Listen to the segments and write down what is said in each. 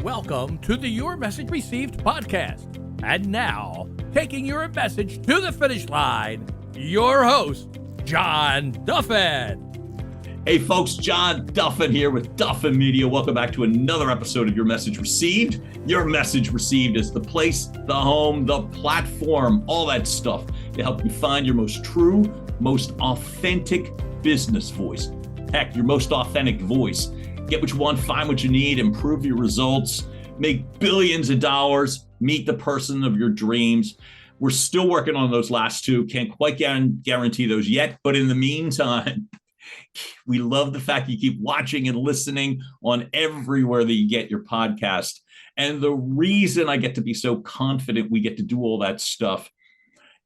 Welcome to the Your Message Received podcast. And now, taking your message to the finish line, your host, John Duffin. Hey folks, John Duffin here with Duffin Media. Welcome back to another episode of Your Message Received. Your Message Received is the place, the home, the platform, all that stuff to help you find your most true, most authentic business voice. Heck, your most authentic voice. Get what you want, find what you need, improve your results, make billions of dollars, meet the person of your dreams. We're still working on those last two. Can't quite guarantee those yet. But in the meantime, we love the fact you keep watching and listening on everywhere that you get your podcast. And the reason I get to be so confident we get to do all that stuff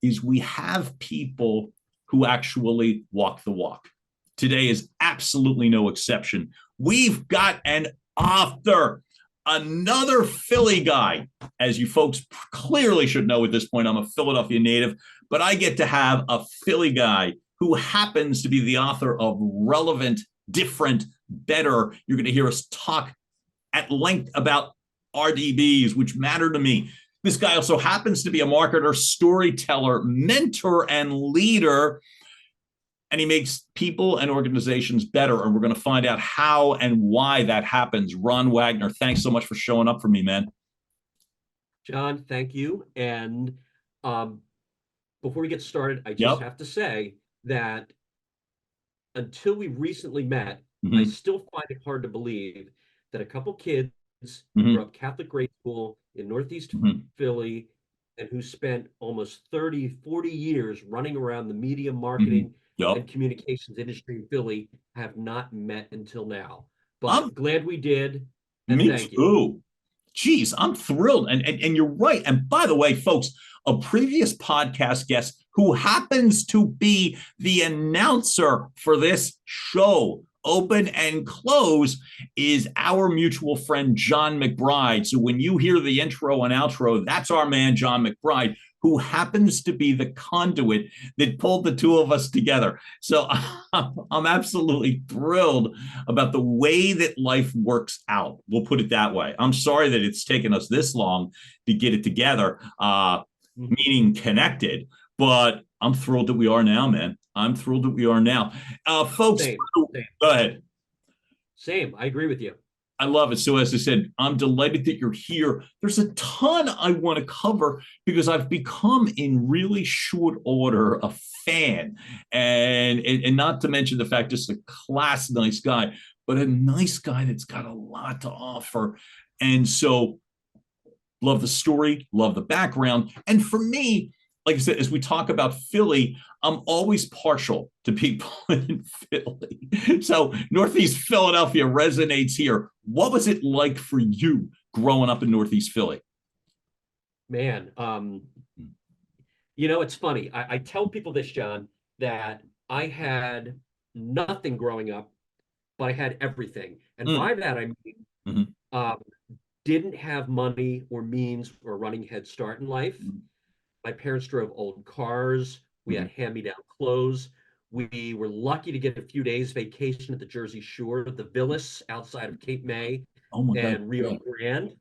is we have people who actually walk the walk. Today is absolutely no exception. We've got an author, another Philly guy. As you folks clearly should know at this point, I'm a Philadelphia native, but I get to have a Philly guy who happens to be the author of Relevant, Different, Better. You're going to hear us talk at length about RDBs, which matter to me. This guy also happens to be a marketer, storyteller, mentor, and leader. And he makes people and organizations better. And we're going to find out how and why that happens. Ron Wagner, thanks so much for showing up for me, man. John, thank you. And before we get started, I just have to say that until we recently met, I still find it hard to believe that a couple kids grew up Catholic grade school in Northeast Philly and who spent almost 30, 40 years running around the media marketing and communications industry in Philly have not met until now. But I'm glad we did. And me thank too. you. Geez, I'm thrilled. And you're right. And by the way, folks, a previous podcast guest who happens to be the announcer for this show, Open and Close, is our mutual friend, John McBride. So when you hear the intro and outro, that's our man, John McBride, who happens to be the conduit that pulled the two of us together. So I'm absolutely thrilled about the way that life works out. We'll put it that way. I'm sorry that it's taken us this long to get it together, meaning connected, but I'm thrilled that we are now, man. I'm thrilled that we are now. Folks, Same. Go ahead. Same. I agree with you. I love it. So as I said, I'm delighted that you're here. There's a ton I want to cover because I've become in really short order a fan. And not to mention the fact, just a class nice guy, but a nice guy that's got a lot to offer. And so love the story, love the background. And for me, like I said, as we talk about Philly, I'm always partial to people in Philly. So Northeast Philadelphia resonates here. What was it like for you growing up in Northeast Philly? Man, it's funny. I tell people this, John, that I had nothing growing up, but I had everything. And by that, I mean, didn't have money or means or running head start in life. My parents drove old cars. We had hand-me-down clothes. We were lucky to get a few days vacation at the Jersey Shore, the Villas outside of Cape May and Rio Grande.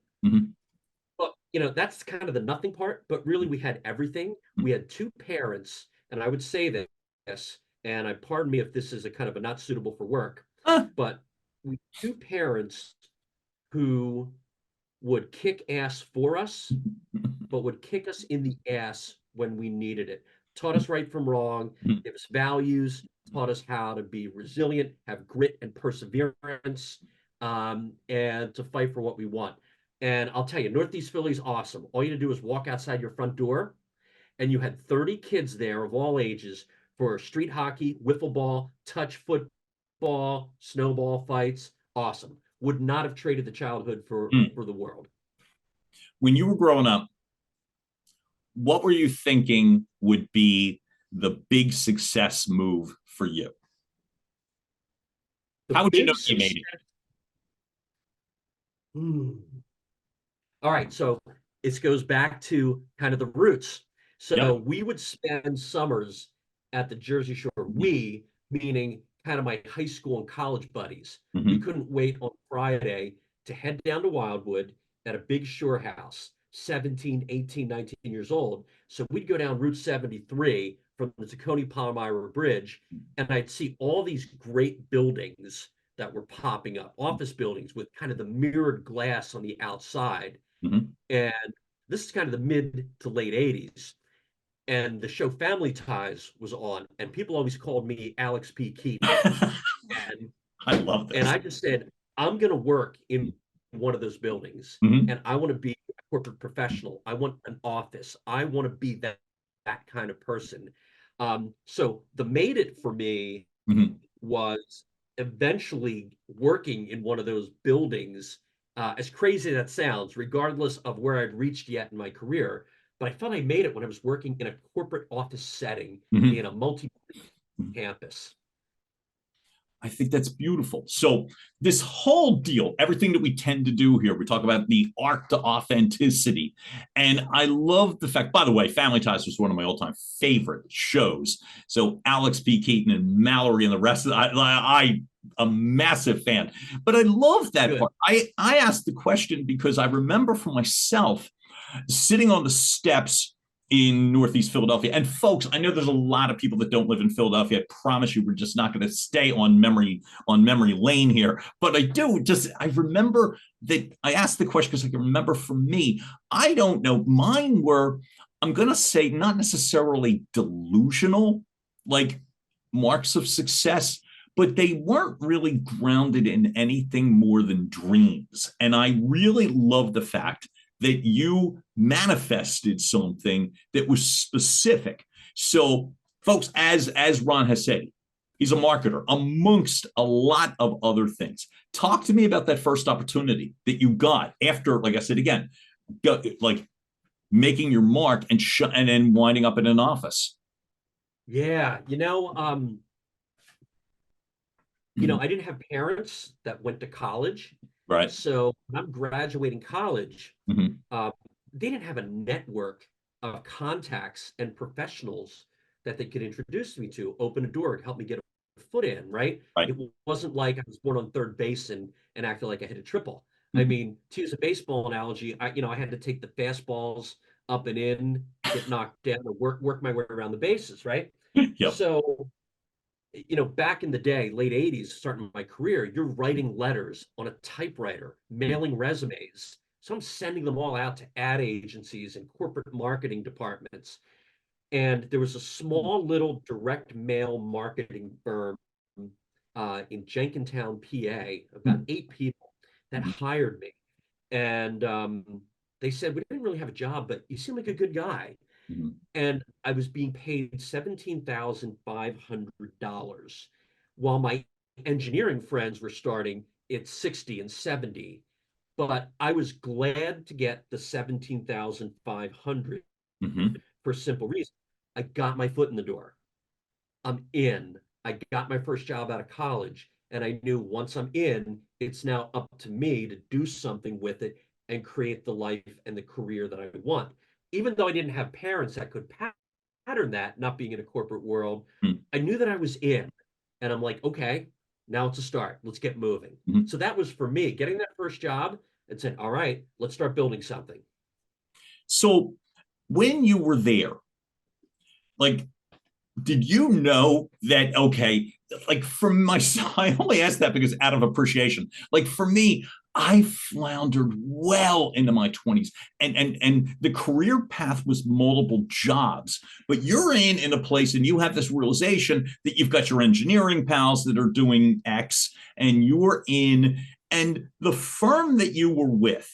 But, that's kind of the nothing part. But really, we had everything. We had two parents, and I would say this, and pardon me if this is a kind of a not suitable for work, but we had two parents who would kick ass for us, but would kick us in the ass when we needed it. Taught us right from wrong, gave us values, taught us how to be resilient, have grit and perseverance, and to fight for what we want. And I'll tell you, Northeast Philly is awesome. All you had to do is walk outside your front door, and you had 30 kids there of all ages for street hockey, wiffle ball, touch football, snowball fights. Awesome. Would not have traded the childhood for the world. When you were growing up, what were you thinking would be the big success move for you? How would you know you made it? All right, so it goes back to kind of the roots. So we would spend summers at the Jersey Shore. We, meaning kind of my high school and college buddies. We couldn't wait on Friday to head down to Wildwood, at a big shore house, 17, 18, 19 years old. So we'd go down Route 73 from the Tacony-Palmyra Bridge, and I'd see all these great buildings that were popping up, office buildings with kind of the mirrored glass on the outside. Mm-hmm. And this is kind of the mid to late 80s. And the show Family Ties was on, and people always called me Alex P. Keaton. And, I love this. and I just said, I'm going to work in one of those buildings, Mm-hmm. and I want to be a corporate professional. I want an office. I want to be that kind of person. So the made it for me Mm-hmm. was eventually working in one of those buildings, as crazy as that sounds, regardless of where I'd reached yet in my career. But I felt I made it when I was working in a corporate office setting Mm-hmm. in a multi-campus. I think that's beautiful. So this whole deal, everything that we tend to do here, we talk about the art to authenticity. And I love the fact, by the way, Family Ties was one of my all-time favorite shows. So Alex P. Keaton and Mallory and the rest of I'm a massive fan. But I love that Good. part. I asked the question because I remember for myself sitting on the steps in Northeast Philadelphia. And folks, I know there's a lot of people that don't live in Philadelphia. I promise you, we're just not going to stay on memory lane here. But I remember that I asked the question because I can remember for me, I don't know, mine were, I'm going to say, not necessarily delusional, like marks of success, but they weren't really grounded in anything more than dreams. And I really love the fact that you manifested something that was specific. So, folks, as Ron has said, he's a marketer amongst a lot of other things. Talk to me about that first opportunity that you got after, like I said again, like making your mark and then winding up in an office. Yeah, I didn't have parents that went to college. Right. So when I'm graduating college, Mm-hmm. they didn't have a network of contacts and professionals that they could introduce me to, open a door, and help me get a foot in, right? Right. It wasn't like I was born on third base and acted like I hit a triple. Mm-hmm. I mean, to use a baseball analogy, I had to take the fastballs up and in, get knocked down, and work my way around the bases, right? Yep. So back in the day, late 80s, starting my career, you're writing letters on a typewriter, mailing resumes. So I'm sending them all out to ad agencies and corporate marketing departments. And there was a small little direct mail marketing firm in Jenkintown, PA, about 8 people that hired me. And they said, we didn't really have a job, but you seem like a good guy. Mm-hmm. And I was being paid $17,500 while my engineering friends were starting at 60 and 70. But I was glad to get the 17,500 Mm-hmm. for a simple reason. I got my foot in the door. I'm in. I got my first job out of college, and I knew once I'm in, it's now up to me to do something with it and create the life and the career that I want. Even though I didn't have parents that could pattern that, not being in a corporate world, Mm-hmm. I knew that I was in. And I'm like, okay, now it's a start. Let's get moving. Mm-hmm. So that was for me, getting that first job and saying, all right, let's start building something. So when you were there, like, did you know that, okay, like for myself, I only asked that because out of appreciation. Like for me, I floundered well into my 20s, and the career path was multiple jobs. But you're in a place and you have this realization that you've got your engineering pals that are doing X, and you're in, and the firm that you were with,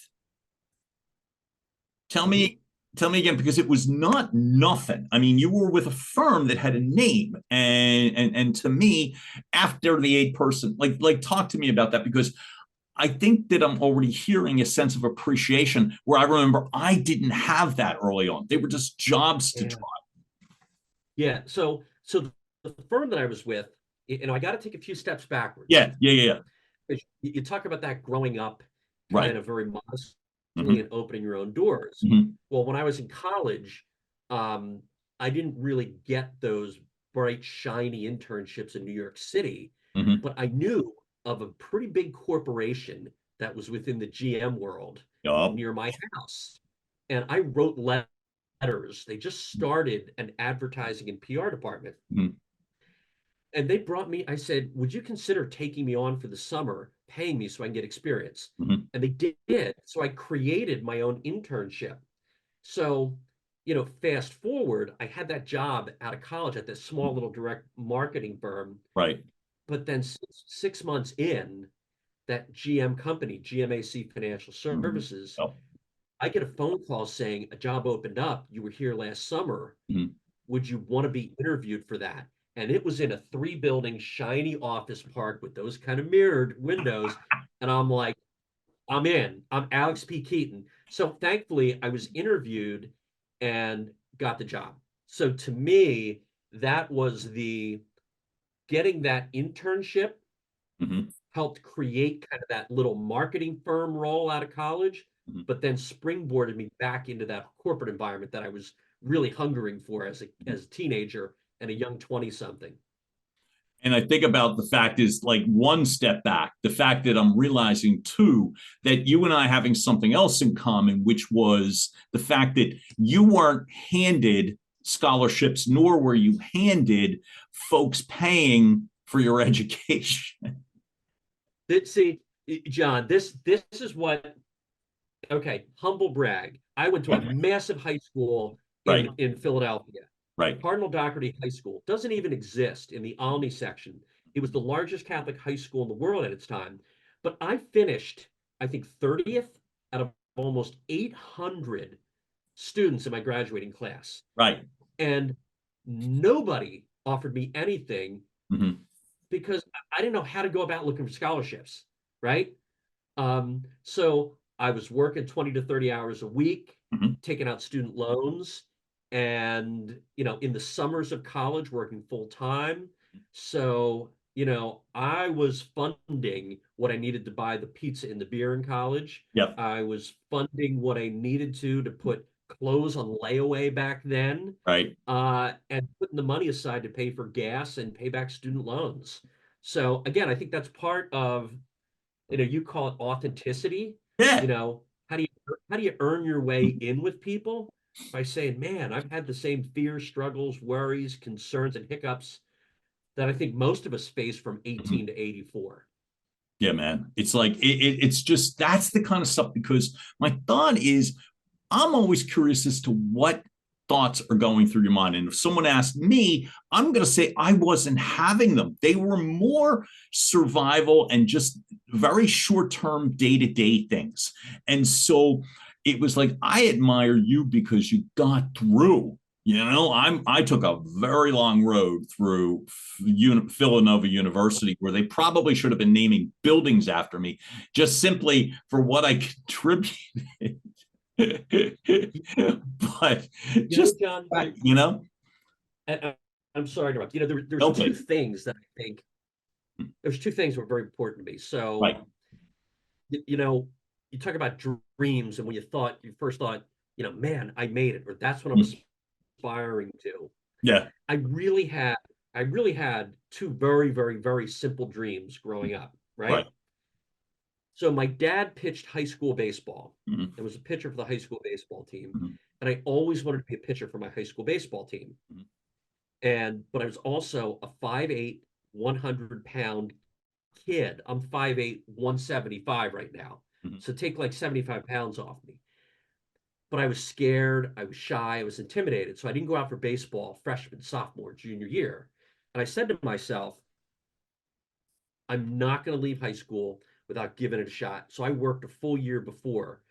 tell me again, because it was not nothing. I mean, you were with a firm that had a name, and to me, after the 8-person, like talk to me about that, because I think that I'm already hearing a sense of appreciation where I remember I didn't have that early on. They were just jobs to try. Yeah. So the firm that I was with, I got to take a few steps backwards. Yeah. You talk about that growing up Right. kind of very modestly Mm-hmm. and opening your own doors. Mm-hmm. Well, when I was in college, I didn't really get those bright, shiny internships in New York City, Mm-hmm. but I knew of a pretty big corporation that was within the GM world Yup. near my house. And I wrote letters. They just started an advertising and PR department. Mhm. And they brought me, I said, would you consider taking me on for the summer, paying me so I can get experience? Mhm. And they did. So I created my own internship. So, fast forward, I had that job out of college at this small little direct marketing firm. Right. But then 6 months in, that GM company, GMAC Financial Mhm. Services, Yup. I get a phone call saying a job opened up. You were here last summer. Mhm. Would you want to be interviewed for that? And it was in a 3-building, shiny office park with those kind of mirrored windows. And I'm like, I'm in. I'm Alex P. Keaton. So thankfully, I was interviewed and got the job. So to me, that was the getting that internship Mhm. helped create kind of that little marketing firm role out of college, Mhm. but then springboarded me back into that corporate environment that I was really hungering for as a teenager and a young 20 something. And I think about the fact is like one step back, the fact that I'm realizing too, that you and I having something else in common, which was the fact that you weren't handed scholarships, nor were you handed folks paying for your education. See, John, this is what, okay, humble brag. I went to a massive high school Right, in Philadelphia. right. Cardinal Doherty High School doesn't even exist in the Alny section. It was the largest Catholic high school in the world at its time. But I finished, I think, 30th out of almost 800 students in my graduating class. Right. And nobody offered me anything Mhm. because I didn't know how to go about looking for scholarships, right? So I was working 20 to 30 hours a week, Mhm. taking out student loans, and in the summers of college, working full time. So, I was funding what I needed to buy the pizza and the beer in college. Yep. I was funding what I needed to put clothes on layaway back then, Right. and putting the money aside to pay for gas and pay back student loans. So again, I think that's part of, you call it authenticity. You Yeah. know, how do you earn your way in with people? By saying, man, I've had the same fears, struggles, worries, concerns, and hiccups that I think most of us face from Mhm. 18 to 84. Yeah, man. It's like it's just that's the kind of stuff because my thought is I'm always curious as to what thoughts are going through your mind. And if someone asked me, I'm going to say I wasn't having them. They were more survival and just very short term, day to day things. And so it was like, I admire you because you got through. I took a very long road through Villanova University where they probably should have been naming buildings after me just simply for what I contributed. But just John, and I'm sorry to interrupt. There's two okay, things that I think there's two things that were very important to me. So, right. you talk about dreams, and when you first thought, man, I made it, or that's what I'm Mm. aspiring to. Yeah. I really had I really had two very, very, very simple dreams growing up, Right. right? So my dad pitched high school baseball Mhm. and was a pitcher for the high school baseball team. Mhm. And I always wanted to be a pitcher for my high school baseball team. Mhm. But I was also a 5'8", 100-pound kid. I'm 5'8", 175 right now. Mhm. So take like 75 pounds off me. But I was scared, I was shy, I was intimidated. So I didn't go out for baseball freshman, sophomore, junior year. And I said to myself, I'm not going to leave high school without giving it a shot. So I worked a full year before,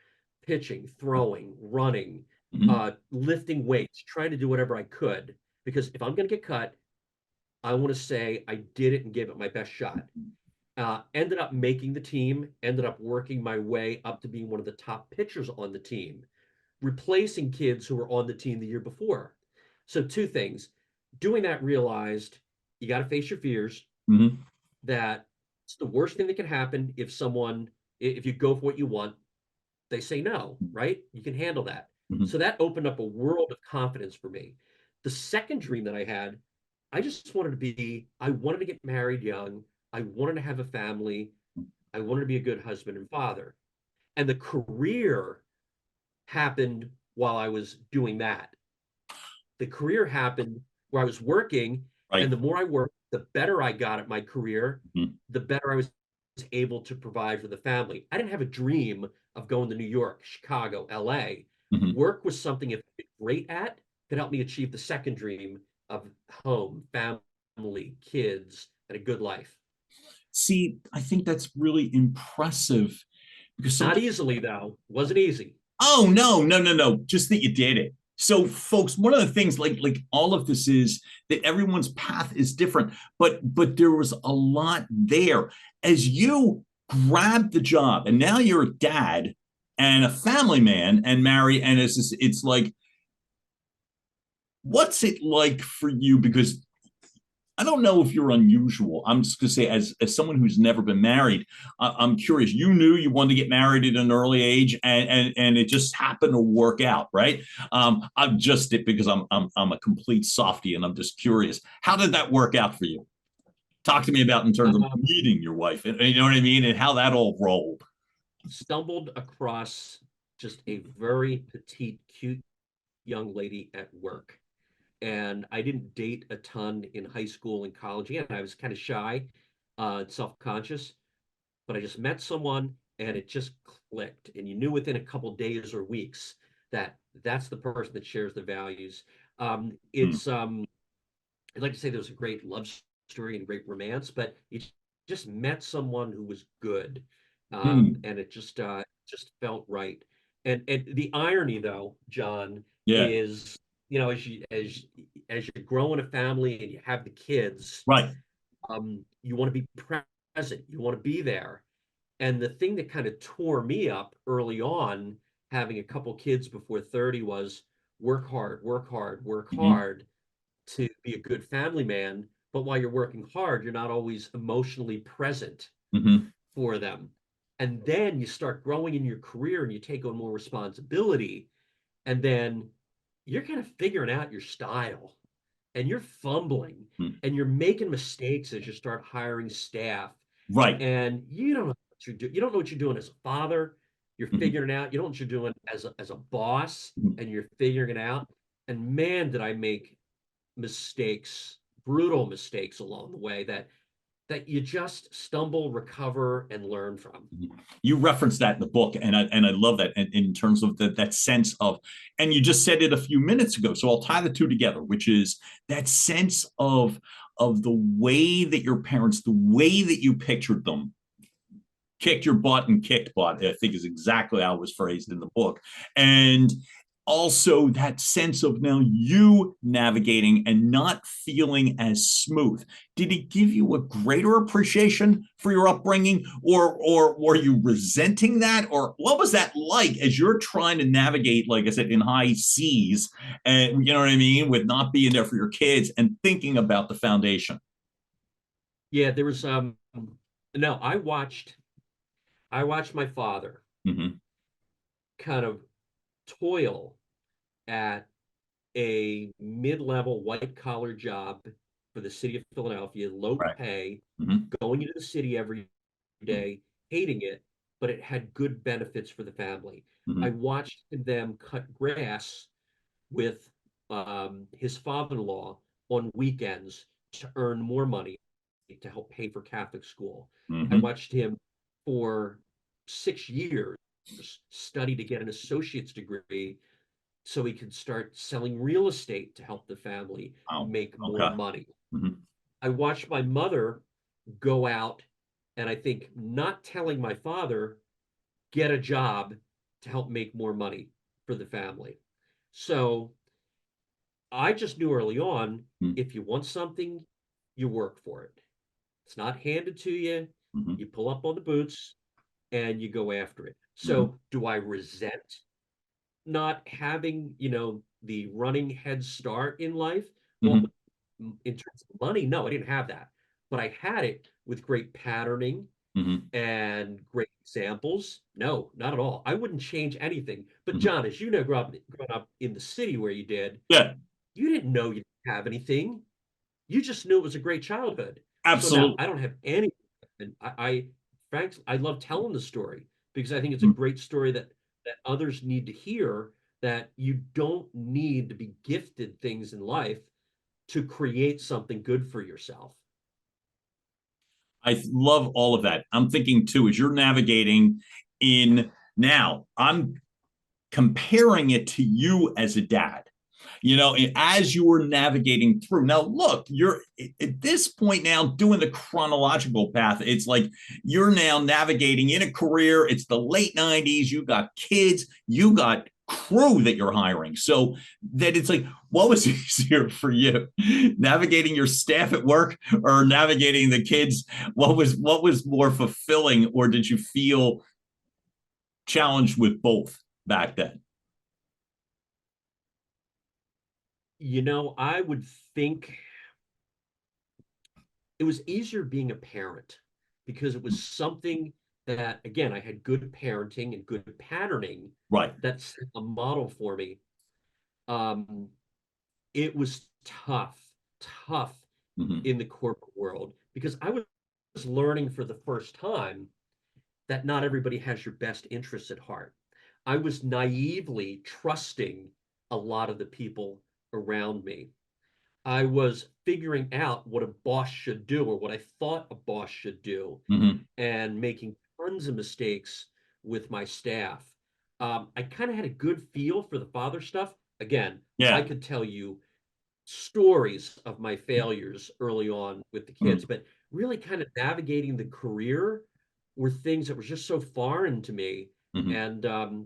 pitching, throwing, running, Mhm. lifting weights, trying to do whatever I could. Because if I'm going to get cut, I want to say I did it and gave it my best shot. Ended up making the team, ended up working my way up to being one of the top pitchers on the team, replacing kids who were on the team the year before. So two things. Doing that, realized you got to face your fears, Mhm. that it's the worst thing that can happen if you go for what you want, they say no, right? You can handle that. Mhm. So that opened up a world of confidence for me. The second dream that I had, I wanted to get married young. I wanted to have a family. I wanted to be a good husband and father. And the career happened while I was doing that. The career happened where I was working, Right. and the more I worked, the better I got at my career, Mhm. the better I was able to provide for the family. I didn't have a dream of going to New York, Chicago, LA. Mhm. Work was something if I was great at that helped me achieve the second dream of home, family, kids, and a good life. See, I think that's really impressive because Not sometimes, easily, though. Wasn't easy. oh no, no, no, no, just that you did it. So, folks, one of the things, like all of this, is that everyone's path is different, but there was a lot there as you grabbed the job, and now you're a dad and a family man and married, and it's like, what's it like for you? Because I don't know if you're unusual. I'm just going to say, as someone who's never been married, I'm curious. You knew you wanted to get married at an early age, and it just happened to work out, right? I'm just it because I'm a complete softie, and I'm just curious. How did that work out for you? Talk to me about in terms of Um, meeting your wife, and you know what I mean, and how that all rolled. Stumbled across just a very petite, cute young lady at work. And I didn't date a ton in high school and college. Again, I was kind of shy, self-conscious, but I just met someone and it just clicked. And you knew within a couple days or weeks that that's the person that shares the values. Hmm. I'd like to say there was a great love story and great romance, but you just met someone who was good, Hmm. and it just felt right. And the irony, though, John, Yeah. is as you grow in a family and you have the kids, Right. you want to be present, you want to be there. And the thing that kind of tore me up early on, having a couple kids before 30, was work hard, work hard, work Hmm. hard to be a good family man, but while you're working hard, you're not always emotionally present Hmm. for them. And then you start growing in your career and you take on more responsibility, and then you're kind of figuring out your style and you're fumbling and you're making mistakes as you start hiring staff, Right. and you don't know what you're doing. You don't know what you're doing as a father. You're Hmm. figuring it out. You don't know what you're doing as a boss, Hmm. and you're figuring it out. And man, did I make mistakes, brutal mistakes along the way that you just stumble, recover, and learn from. You referenced that in the book, and I love that in terms of that sense of, and you just said it a few minutes ago, so I'll tie the two together, which is that sense of the way that your parents, the way that you pictured them, kicked your butt and kicked butt, I think is exactly how it was phrased in the book. And also that sense of now you navigating and not feeling as smooth. Did it give you a greater appreciation for your upbringing, or were you resenting that, or what was that like as you're trying to navigate, like I said, in high seas, and you know what I mean, with not being there for your kids and thinking about the foundation? Yeah, there was no, I watched my father Mm-hmm. kind of toil at a mid-level white-collar job for the city of Philadelphia, low Right. pay, Mm-hmm. going into the city every day, hating it, but it had good benefits for the family. I Mm-hmm. watched them cut grass with his father-in-law on weekends to earn more money to help pay for Catholic school. I Mm-hmm. watched him for 6 years study to get an associate's degree so he could start selling real estate to help the family Wow. make more Okay. money. Mm-hmm. I watched my mother go out and I think not telling my father, get a job to help make more money for the family. So I just knew early on, if you want something, you work for it. It's not handed to you. Mm-hmm. You pull up on the boots and you go after it. Mm-hmm. So do I resent not having, the running head start in life? Well, Mm-hmm. in terms of money, no, I didn't have that. But I had it with great patterning Mm-hmm. and great examples. No, not at all. I wouldn't change anything. But Mm-hmm. John, as you know, growing up in the city where you did, Yeah, you didn't know you didn't have anything. You just knew it was a great childhood. So now absolutely. I don't have any. And I frankly, I love telling the story because I think it's a great story that others need to hear, that you don't need to be gifted things in life to create something good for yourself. I love all of that. I'm thinking too, as you're navigating in now, I'm comparing it to you as a dad. As you were navigating through. Now, look, you're at this point now doing the chronological path. It's like you're now navigating in a career. It's the late 90s. You got kids, you got crew that you're hiring. So that it's like, what was easier for you, navigating your staff at work or navigating the kids? What was more fulfilling, or did you feel challenged with both back then? I would think it was easier being a parent because it was something that, again, I had good parenting and good patterning. Right. That's a model for me. It was tough in the corporate world because I was learning for the first time that not everybody has your best interests at heart. I was naively trusting a lot of the people around me. I was figuring out what a boss should do or what I thought a boss should do, and making tons of mistakes with my staff. I kind of had a good feel for the father stuff. Again, I could tell you stories of my failures early on with the kids, but really kind of navigating the career were things that were just so foreign to me. And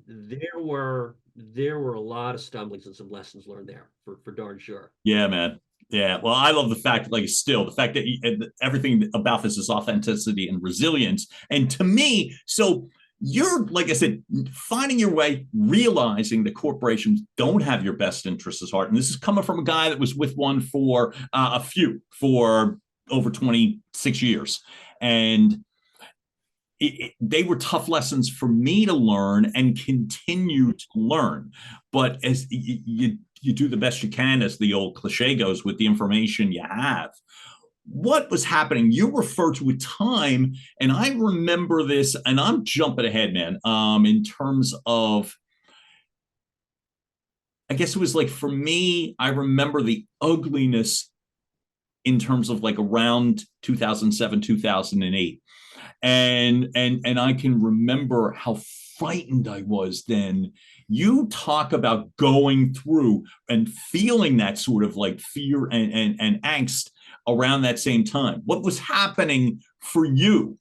there were a lot of stumblings and some lessons learned there for darn sure. Yeah, man. Yeah. Well, I love the fact, like, still the fact that everything about this is authenticity and resilience. And to me, so you're, like I said, finding your way, realizing that corporations don't have your best interests at heart. And this is coming from a guy that was with one for for over 26 years. And they were tough lessons for me to learn and continue to learn. But as you do the best you can, as the old cliche goes, with the information you have. What was happening? You refer to a time, and I remember this, and I'm jumping ahead, man, in terms of, I guess it was like, for me, I remember the ugliness in terms of like around 2007, 2008. And I can remember how frightened I was then. You talk about going through and feeling that sort of like fear and angst around that same time. What was happening for you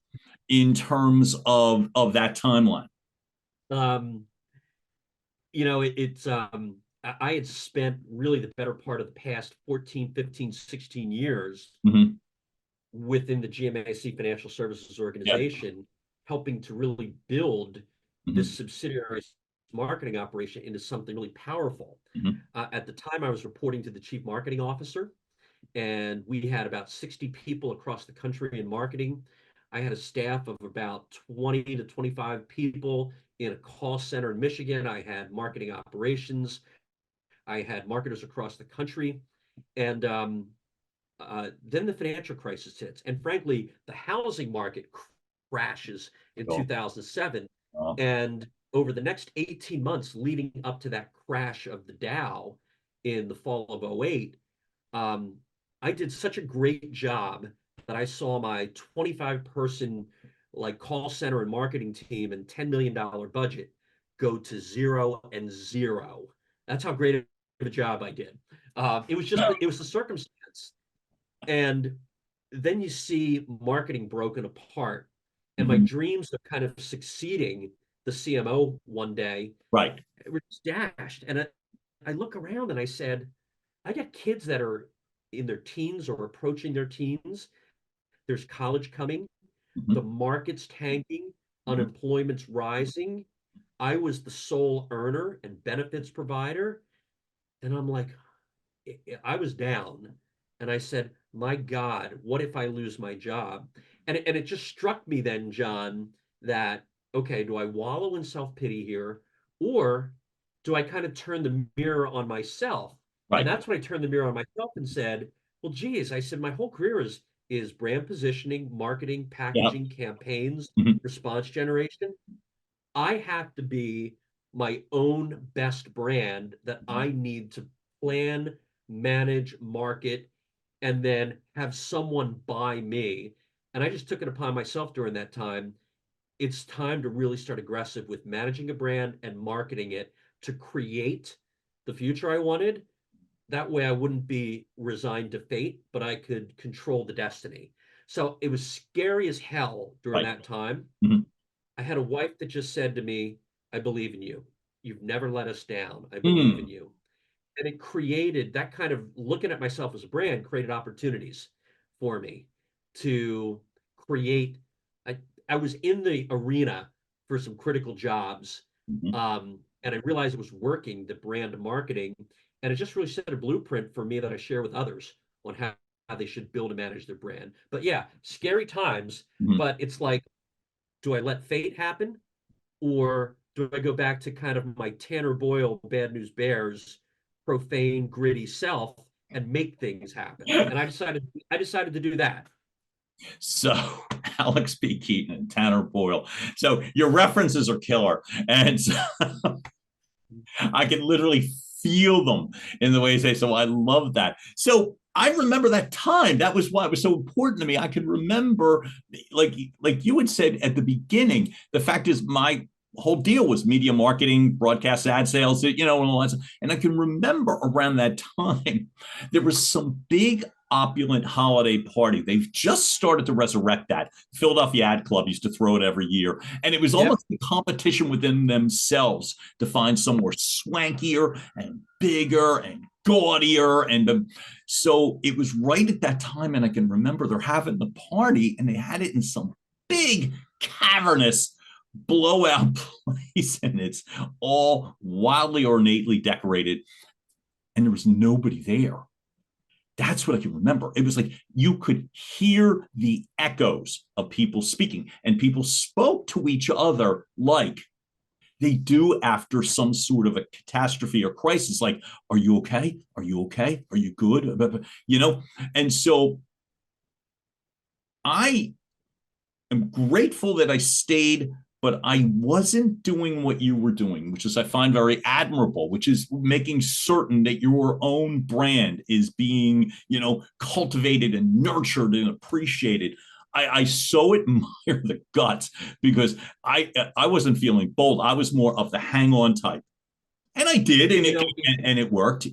in terms of that timeline? I had spent really the better part of the past 14, 15, 16 years within the GMAC Financial Services Organization, helping to really build this subsidiary marketing operation into something really powerful. At the time, I was reporting to the chief marketing officer, and we had about 60 people across the country in marketing. I had a staff of about 20 to 25 people in a call center in Michigan. I had marketing operations. I had marketers across the country. And then the financial crisis hits. And frankly, the housing market crashes in 2007. And over the next 18 months leading up to that crash of the Dow in the fall of 08, I did such a great job that I saw my 25-person like call center and marketing team and $10 million budget go to 0 and 0. That's how great of a job I did. It was the circumstance. And then you see marketing broken apart, and my dreams of kind of succeeding the CMO one day were just dashed. And I look around and I said, I got kids that are in their teens or approaching their teens. There's college coming. The market's tanking. Unemployment's rising. I was the sole earner and benefits provider. And I'm like, I was down. And I said, my God, what if I lose my job? And it just struck me then, John, that, okay, do I wallow in self-pity here? Or do I kind of turn the mirror on myself? And that's when I turned the mirror on myself and said, well, geez, I said, my whole career is is brand positioning, marketing, Yep. packaging, campaigns, Mhm. response generation. I have to be my own best brand that I need to plan, manage, market, and then have someone buy me. And I just took it upon myself during that time. It's time to really start aggressive with managing a brand and marketing it to create the future I wanted. That way I wouldn't be resigned to fate, but I could control the destiny. So it was scary as hell during Right. that time. Mhm. I had a wife that just said to me, I believe in you. You've never let us down. I believe in Mm. you. And it created that kind of looking at myself as a brand, created opportunities for me to create. I, I was in the arena for some critical jobs. Mhm. And I realized it was working, the brand marketing. And it just really set a blueprint for me that I share with others on how they should build and manage their brand. But yeah, scary times, Mhm. but it's like, do I let fate happen? Or do I go back to kind of my Tanner Boyle Bad News Bears profane, gritty self and make things happen? And I decided to do that. So Alex B. Keaton and Tanner Boyle. So your references are killer. And so I can literally feel them in the way you say. So I love that. So I remember that time. That was why it was so important to me. I can remember, like you had said at the beginning. The fact is, my whole deal was media marketing, broadcast ad sales, and all that stuff. And I can remember around that time, there was some big opulent holiday party. They've just started to resurrect that. Philadelphia Ad Club used to throw it every year. And it was Yep. almost a competition within themselves to find somewhere swankier and bigger and gaudier. And so it was right at that time. And I can remember they're having the party and they had it in some big cavernous blowout place. And it's all wildly ornately decorated. And there was nobody there. That's what I can remember. It was like you could hear the echoes of people speaking, and people spoke to each other like they do after some sort of a catastrophe or crisis. Like, are you okay? Are you okay? Are you good? And so I am grateful that I stayed, but I wasn't doing what you were doing, which is I find very admirable, which is making certain that your own brand is being, cultivated and nurtured and appreciated. I so admire the guts because I wasn't feeling bold. I was more of the hang on type, and I did, and You it know, and it worked.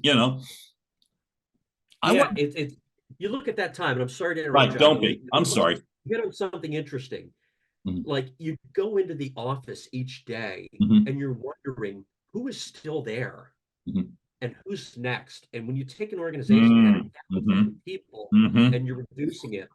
I yeah, want you look at that time, and I'm sorry to interrupt, right. John, Don't but be. I'm sorry. you hit on something interesting. Mhm. Like you go into the office each day Mhm. and you're wondering who is still there Mhm. and who's next. And when you take an organization that had Mhm. 1,000 people Mhm. and you're reducing it,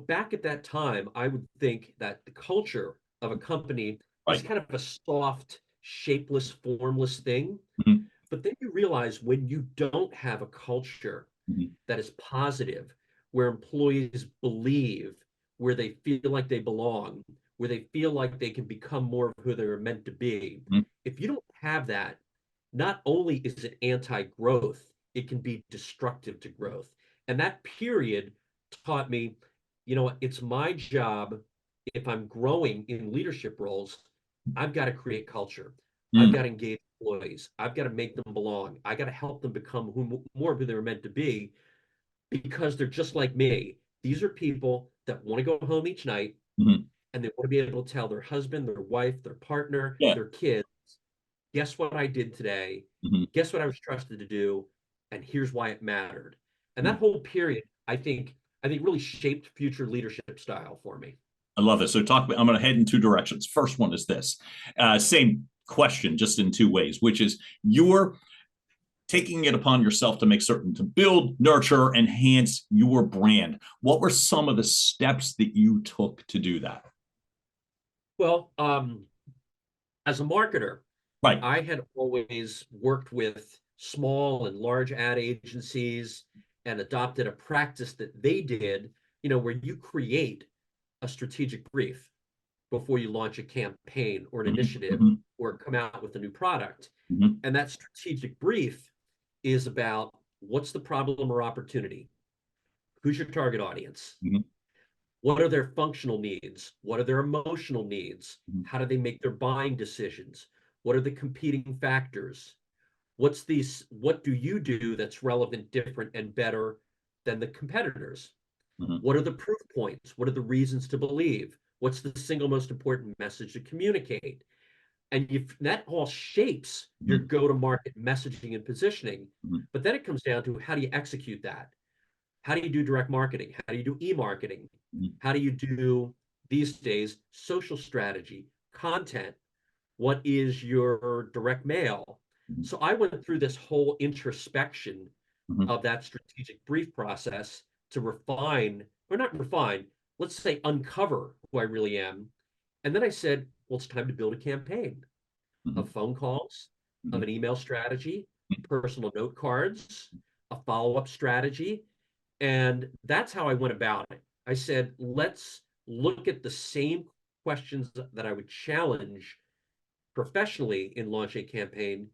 back at that time, I would think that the culture of a company is Right. kind of a soft, shapeless, formless thing. Mhm. But then you realize when you don't have a culture Mhm. that is positive, where employees believe, where they feel like they belong, where they feel like they can become more of who they're meant to be. Mhm. If you don't have that, not only is it anti-growth, it can be destructive to growth. And that period taught me, it's my job. If I'm growing in leadership roles, I've got to create culture. I've Mhm. got to engage employees. I've got to make them belong. I got to help them become more of who they're meant to be because they're just like me. These are people that want to go home each night Mhm. and they want to be able to tell their husband, their wife, their partner, Yeah. their kids, guess what I did today? Mhm. Guess what I was trusted to do? And here's why it mattered. And Mhm. that whole period, I think really shaped future leadership style for me. I love it. So I'm going to head in two directions. First one is this, same question, just in two ways, which is you're taking it upon yourself to make certain to build, nurture, enhance your brand. What were some of the steps that you took to do that? Well, as a marketer, Right. I had always worked with small and large ad agencies and adopted a practice that they did, where you create a strategic brief before you launch a campaign or an initiative Mm-hmm. or come out with a new product. Mm-hmm. And that strategic brief is about what's the problem or opportunity? Who's your target audience? Mm-hmm. What are their functional needs? What are their emotional needs? Mm-hmm. How do they make their buying decisions? What are the competing factors? What do you do that's relevant, different, and better than the competitors? Mm-hmm. What are the proof points? What are the reasons to believe? What's the single most important message to communicate? And that all shapes your Mm-hmm. go-to-market messaging and positioning. Mm-hmm. But then it comes down to, how do you execute that? How do you do direct marketing? How do you do e-marketing? Mm-hmm. How do you do, these days, social strategy, content? What is your direct mail? Mm-hmm. So I went through this whole introspection Mm-hmm. of that strategic brief process to refine, or not refine, let's say uncover who I really am. And then I said, well, it's time to build a campaign Mm-hmm. of phone calls, Mm-hmm. of an email strategy, personal note cards, a follow-up strategy. And that's how I went about it. I said, let's look at the same questions that I would challenge professionally in launching a campaign,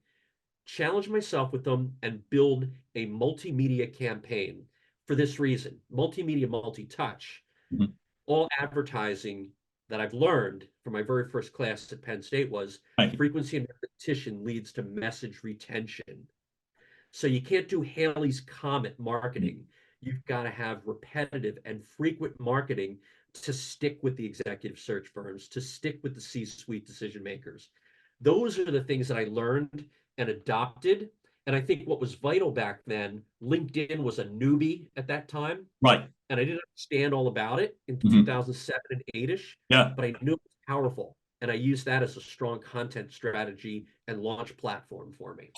challenge myself with them, and build a multimedia campaign. For this reason, multimedia, multi-touch. Mm-hmm. All advertising that I've learned from my very first class at Penn State was frequency and repetition leads to message retention. So you can't do Haley's Comet marketing. You've got to have repetitive and frequent marketing to stick with the executive search firms, to stick with the C-suite decision makers. Those are the things that I learned and adopted. And I think what was vital back then, LinkedIn was a newbie at that time. Right. And I didn't understand all about it in Mm-hmm. 2007 and 8-ish. Yeah. But I knew it was powerful. And I used that as a strong content strategy and launch platform for me.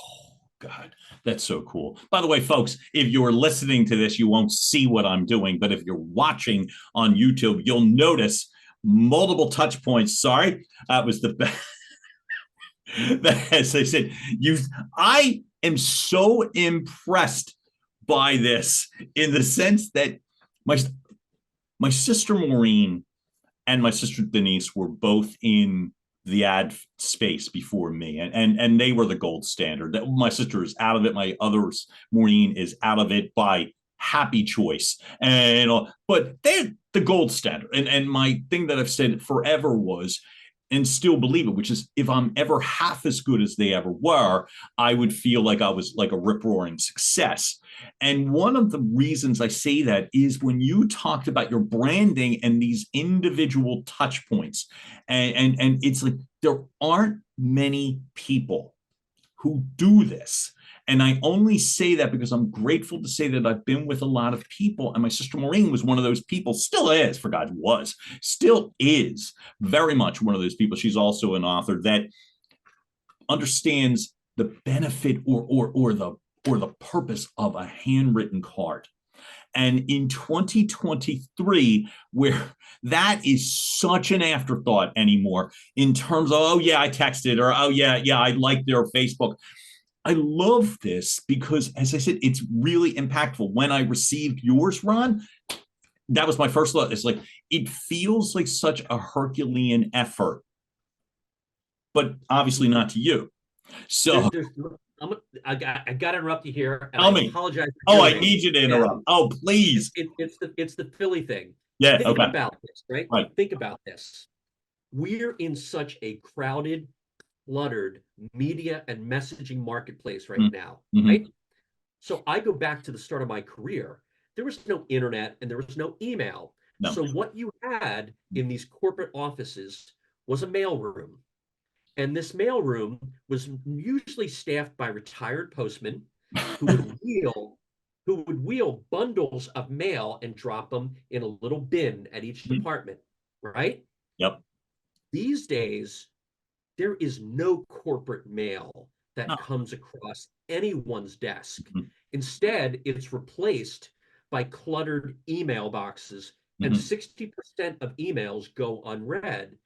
God, that's so cool. By the way, folks, if you're listening to this, you won't see what I'm doing. But if you're watching on YouTube, you'll notice multiple touch points. Sorry, that was the best. As I said, I am so impressed by this in the sense that my sister Maureen and my sister Denise were both in the ad space before me, and they were the gold standard. That my sister is out of it. My others, Maureen, is out of it by happy choice, but they're the gold standard. And my thing that I've said forever was, and still believe it, which is, if I'm ever half as good as they ever were, I would feel like I was like a rip-roaring success. And one of the reasons I say that is when you talked about your branding and these individual touch points, and it's like there aren't many people who do this. And I only say that because I'm grateful to say that I've been with a lot of people. And my sister Maureen was one of those people, still is, for God, still is very much one of those people. She's also an author that understands the benefit or the purpose of a handwritten card. And in 2023, where that is such an afterthought anymore in terms of, oh yeah, I texted, or oh yeah, I liked their Facebook. I love this because, as I said, it's really impactful. When I received yours, Ron, that was my first thought. It's like, it feels like such a Herculean effort, but obviously not to you. So I got to interrupt you here, and tell I me. apologize. I need you to interrupt. Oh, please. It's the Philly thing. Yeah. Think about this, right? Right. Think about this. We're in such a crowded, cluttered media and messaging marketplace right now, right? So I go back to the start of my career. There was no internet and there was no email. No. So what you had in these corporate offices was a mailroom. And this mailroom was usually staffed by retired postmen who would wheel bundles of mail and drop them in a little bin at each department, right? Yep. These days, there is no corporate mail that comes across anyone's desk. Instead, it's replaced by cluttered email boxes, and 60% of emails go unread.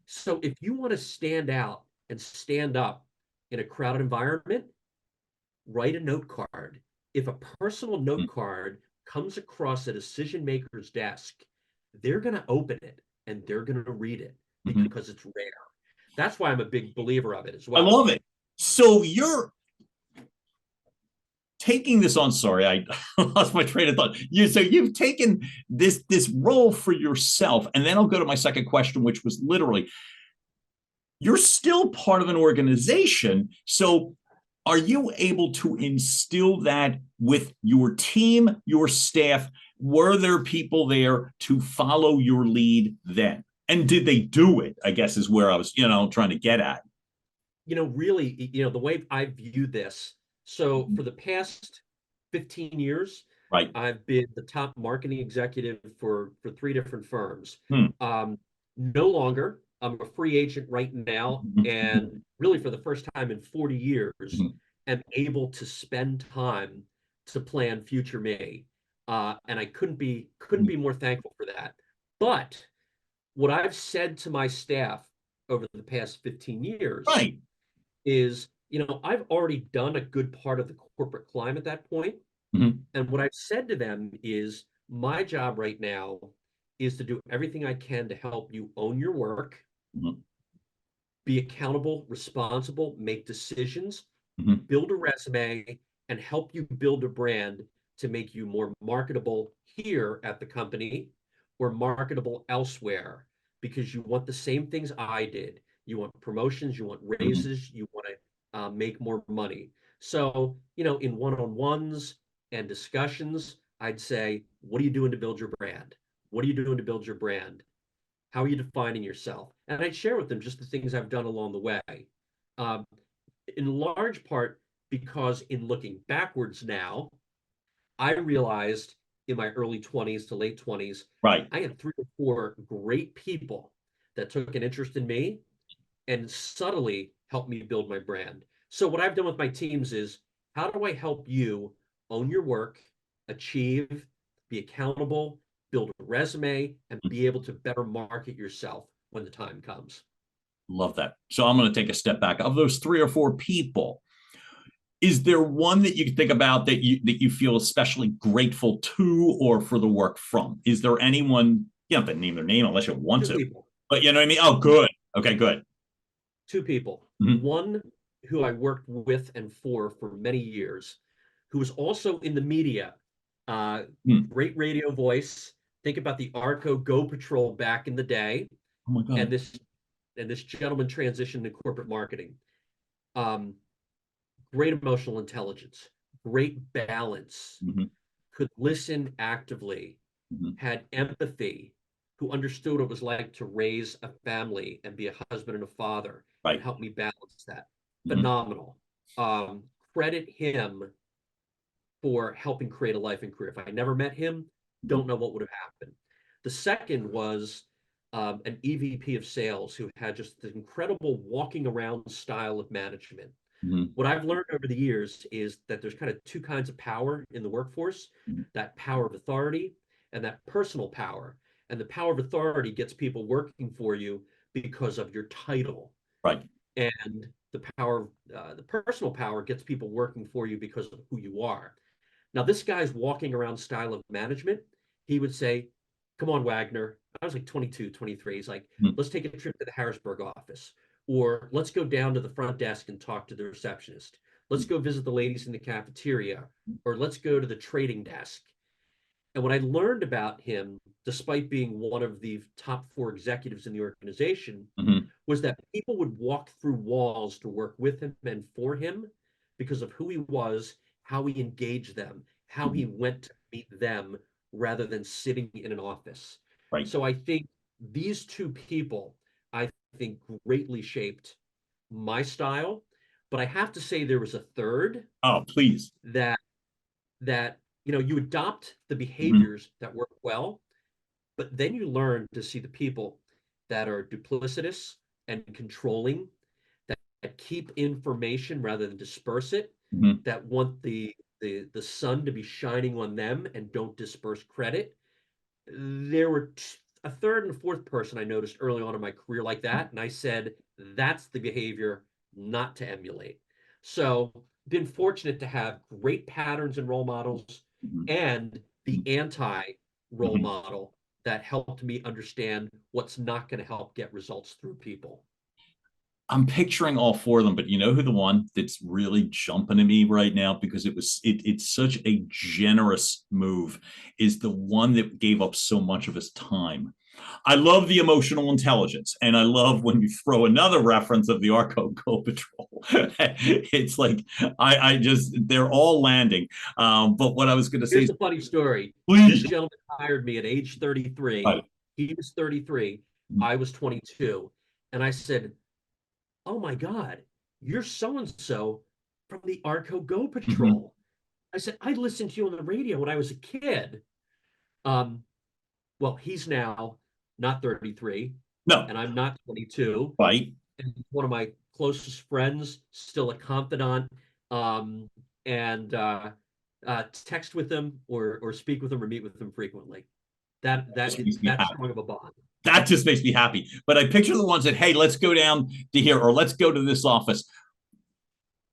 So if you want to stand out and stand up in a crowded environment, write a note card. If a personal note card comes across a decision maker's desk, they're going to open it and they're going to read it because it's rare. That's why I'm a big believer of it as well. I love it. So taking this on, sorry, I lost my train of thought. So you've taken this role for yourself, and then I'll go to my second question, which was literally, you're still part of an organization. So are you able to instill that with your team, your staff? Were there people there to follow your lead then? And did they do it, I guess, is where I was, trying to get at. Really, the way I view this. So for the past 15 years, right, I've been the top marketing executive for 3 different firms. No longer. I'm a free agent right now, and really for the first time in 40 years, am able to spend time to plan future me. And I couldn't be more thankful for that. But what I've said to my staff over the past 15 years right, is, I've already done a good part of the corporate climb at that point. And what I've said to them is, my job right now is to do everything I can to help you own your work, be accountable, responsible, make decisions, build a resume, and help you build a brand to make you more marketable here at the company or marketable elsewhere, because you want the same things I did. You want promotions, you want raises, you want to make more money. So, in one-on-ones and discussions, I'd say, what are you doing to build your brand? What are you doing to build your brand? How are you defining yourself? And I'd share with them just the things I've done along the way. In large part because in looking backwards now, I realized in my early 20s to late 20s, right, I had 3 or 4 great people that took an interest in me and subtly helped me build my brand. So what I've done with my teams is, how do I help you own your work, achieve, be accountable, build a resume, and be able to better market yourself when the time comes? Love that. So I'm going to take a step back. Of those 3 or 4 people, is there one that you can think about that you feel especially grateful to or for the work from? Is there anyone, you don't have to name their name unless you want 2 to, people. but you know what I mean? Oh, good. Okay, good. 2 people. One who I worked with and for many years, who was also in the media, great radio voice. Think about the Arco Go Patrol back in the day. Oh my God. And this gentleman transitioned to corporate marketing. Great emotional intelligence, great balance, could listen actively, had empathy, who understood what it was like to raise a family and be a husband and a father, and help me balance that. Phenomenal. Credit him for helping create a life and career. If I never met him, don't know what would have happened. The second was an EVP of sales who had just the incredible walking around style of management. What I've learned over the years is that there's kind of 2 kinds of power in the workforce, that power of authority and that personal power. And the power of authority gets people working for you because of your title. Right. And the personal power gets people working for you because of who you are. Now, this guy's walking around style of management, he would say, come on, Wagner. I was like 22, 23. He's like, let's take a trip to the Harrisburg office. Or let's go down to the front desk and talk to the receptionist. Let's go visit the ladies in the cafeteria, or let's go to the trading desk. And what I learned about him, despite being one of the top 4 executives in the organization, was that people would walk through walls to work with him and for him because of who he was, how he engaged them, how he went to meet them rather than sitting in an office. Right. So I think these 2 people, I think, greatly shaped my style. But I have to say there was a third. Oh, please. That you adopt the behaviors that work well, but then you learn to see the people that are duplicitous and controlling, that keep information rather than disperse it, that want the sun to be shining on them and don't disperse credit. There were a third and a fourth person I noticed early on in my career like that, and I said, that's the behavior not to emulate. So been fortunate to have great patterns and role models, and the anti-role model that helped me understand what's not going to help get results through people. I'm picturing all four of them, but you know who the one that's really jumping at me right now, because it's such a generous move, is the one that gave up so much of his time. I love the emotional intelligence, and I love when you throw another reference of the Arco Go Patrol. It's like I just they're all landing. But what I was going to say Here's is, a funny story. This please, gentleman hired me at age 33. right. He was 33. I was 22. And I said, "Oh my God, you're so-and-so from the Arco Go Mhm. Patrol." I said, "I listened to you on the radio when I was a kid." Um, well, he's now not 33, No, and I'm not 22. right. And he's one of my closest friends, still a confidant, um, and text with him or speak with him or meet with him frequently. That Just that makes me that happy. strong of a bond. That just makes me happy. But I picture the ones that, hey, let's go down to here, or let's go to this office.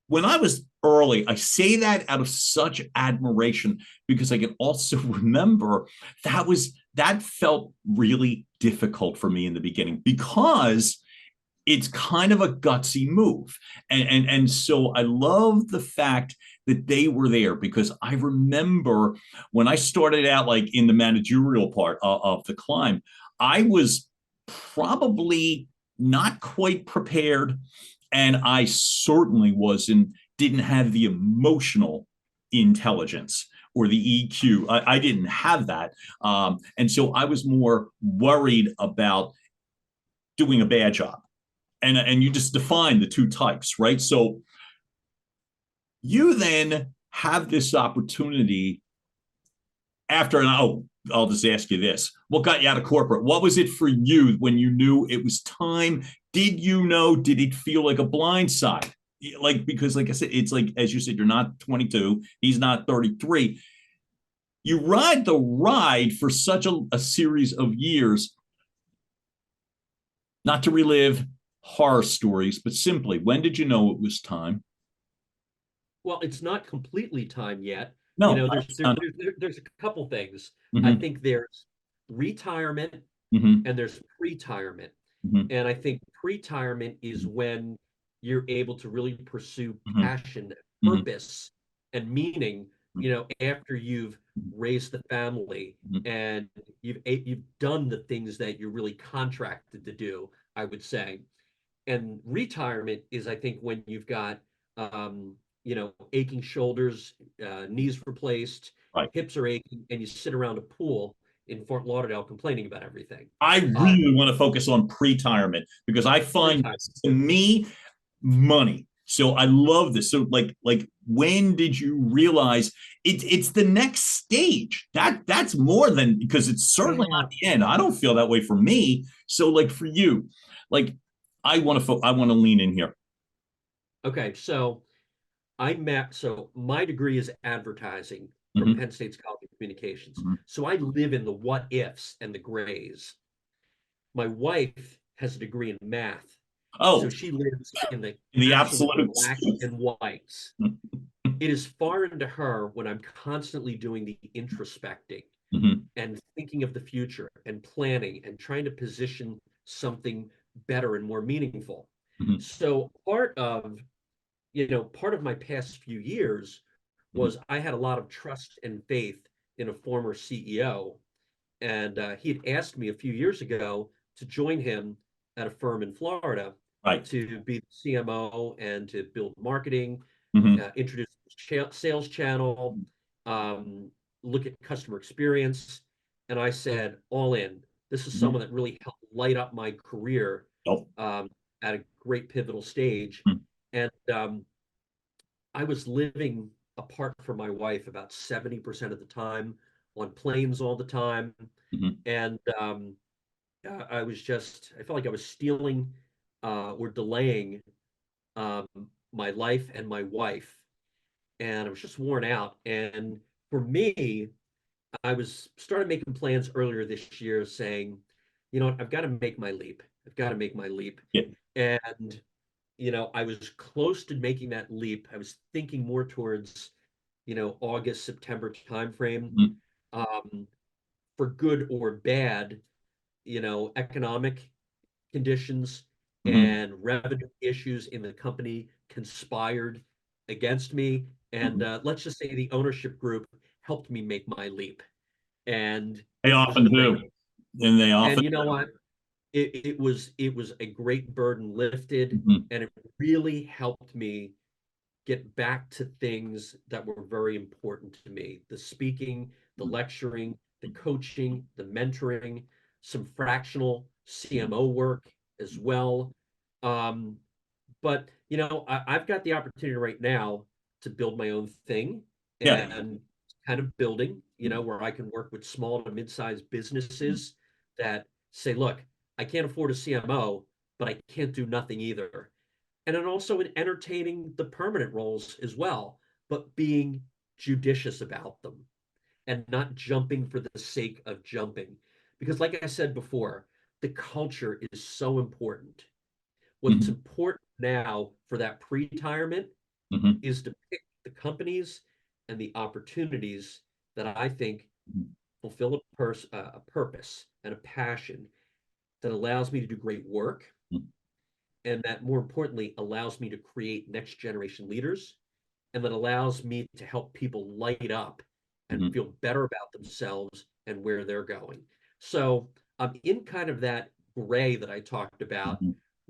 When I was early, I say that out of such admiration, because I can also remember that felt really difficult for me in the beginning, because it's kind of a gutsy move. And so I love the fact that they were there, because I remember when I started out, like in the managerial part of the climb, I was probably not quite prepared, and I certainly didn't have the emotional intelligence or the EQ. I didn't have that. And so I was more worried about doing a bad job. And you just define the two types, right? So you then have this opportunity after, and I'll just ask you this. What got you out of corporate? What was it for you when you knew it was time? Did you know, did it feel like a blind side? Like, because like I said, it's like, as you said, you're not 22, he's not 33. You ride the ride for such a series of years, not to relive horror stories, but simply, when did you know it was time? Well, it's not completely time yet. You No, know, I understand. there's a couple things. I Mm-hmm, think there's retirement mm-hmm, and there's pre-retirement. mm-hmm, And I think pre-retirement is when you're able to really pursue mm-hmm, passion, mm-hmm, purpose, and meaning, after you've raised the family mm-hmm. and you've done the things that you're really contracted to do, I would say. And retirement is, I think, when you've got aching shoulders, knees replaced, Right. hips are aching, and you sit around a pool in Fort Lauderdale complaining about everything. I Um, really want to focus on pre-retirement, because I find Retirement. to me money. So I love this. So like when did you realize it's the next stage? That's more than, because it's certainly Yeah. not the end. I don't feel that way for me. So like for you, like I want to lean in here. Okay, so so my degree is advertising from Mm-hmm, Penn State's College of Communications. mm-hmm. So I live in the what ifs and the grays. My wife has a degree in math, Oh, so she lives in the in the absolute absolutes. black and whites. It is foreign to her when I'm constantly doing the introspecting Mm-hmm, and thinking of the future and planning and trying to position something better and more meaningful. mm-hmm, So part of my past few years mm-hmm. was I had a lot of trust and faith in a former CEO. And he had asked me a few years ago to join him at a firm in Florida Right. to be the CMO and to build marketing, Mm-hmm, introduce sales channel, um, look at customer experience. And I said, all in. This is mm-hmm. someone that really helped light up my career Oh. at a great pivotal stage. Mm-hmm, And I was living apart from my wife about 70% of the time, on planes all the time. mm-hmm. And I felt like I was stealing or delaying um, my life and my wife. And I was just worn out. And for me, I was started making plans earlier this year saying, you know what, I've got to make my leap. I've got to make my leap. Yeah. And, I was close to making that leap. I was thinking more towards, August, September timeframe. Mm-hmm, Um, for good or bad, economic conditions and revenue issues in the company conspired against me. And let's just say the ownership group helped me make my leap. And They often do. And they often and you know what? It was a great burden lifted, and it really helped me get back to things that were very important to me: the speaking, the lecturing, the coaching, the mentoring, some fractional CMO work as well. But I've got the opportunity right now to build my own thing, and kind of building, where I can work with small to mid-sized businesses that say, look, I can't afford a CMO, but I can't do nothing either. And then also in entertaining the permanent roles as well, but being judicious about them and not jumping for the sake of jumping. Because like I said before, the culture is so important. What's important now for that pre-retirement is to pick the companies and the opportunities that I think fulfill a purpose and a passion that allows me to do great work, and that, more importantly, allows me to create next generation leaders, and that allows me to help people light up and feel better about themselves and where they're going. So I'm in kind of that gray that I talked about,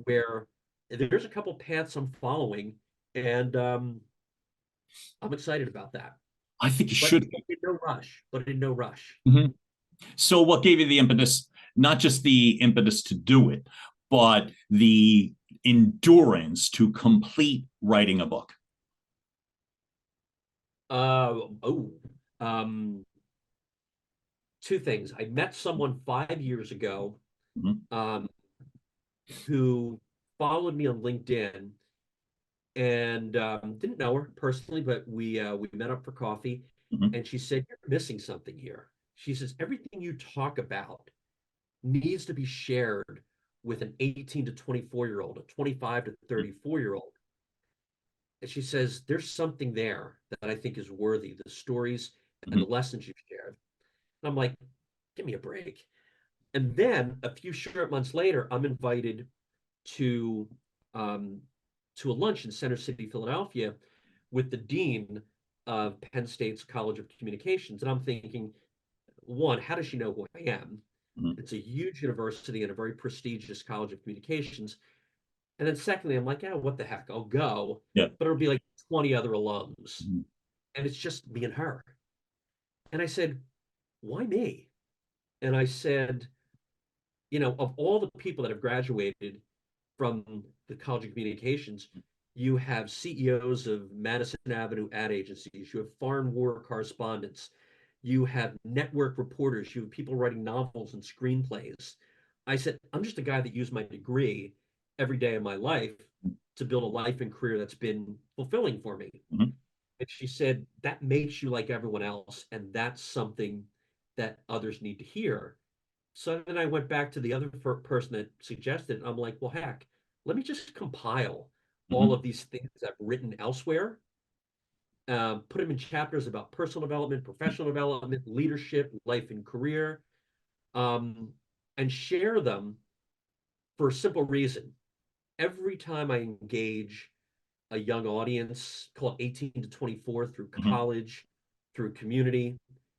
where there's a couple paths I'm following, and I'm excited about that. I think you should. But in no rush. So what gave you the impetus, not just the impetus to do it, but the endurance to complete writing a book? Two things. I met someone 5 years ago who followed me on LinkedIn, and didn't know her personally, but we met up for coffee, and she said, "You're missing something here." She says, "Everything you talk about needs to be shared with an 18 to 24-year-old, a 25 to 34-year-old. And she says, there's something there that I think is worthy, the stories and the lessons you've shared." And I'm like, give me a break. And then a few short months later, I'm invited to a lunch in Center City, Philadelphia, with the dean of Penn State's College of Communications. And I'm thinking, one, how does she know who I am? It's a huge university and a very prestigious College of Communications. And then secondly, I'm like, oh, what the heck? I'll go. Yeah. But it'll be like 20 other alums. And it's just me and her. And I said, why me? And I said, of all the people that have graduated from the College of Communications, you have CEOs of Madison Avenue ad agencies, you have foreign war correspondents, you have network reporters, you have people writing novels and screenplays. I said, I'm just a guy that used my degree every day of my life to build a life and career that's been fulfilling for me. And she said, that makes you like everyone else, and that's something that others need to hear. So then I went back to the other person that suggested, I'm like, well, heck, let me just compile all of these things I've written elsewhere, put them in chapters about personal development, professional development, leadership, life and career, and share them for a simple reason. Every time I engage a young audience, call it 18 to 24, through college, through community,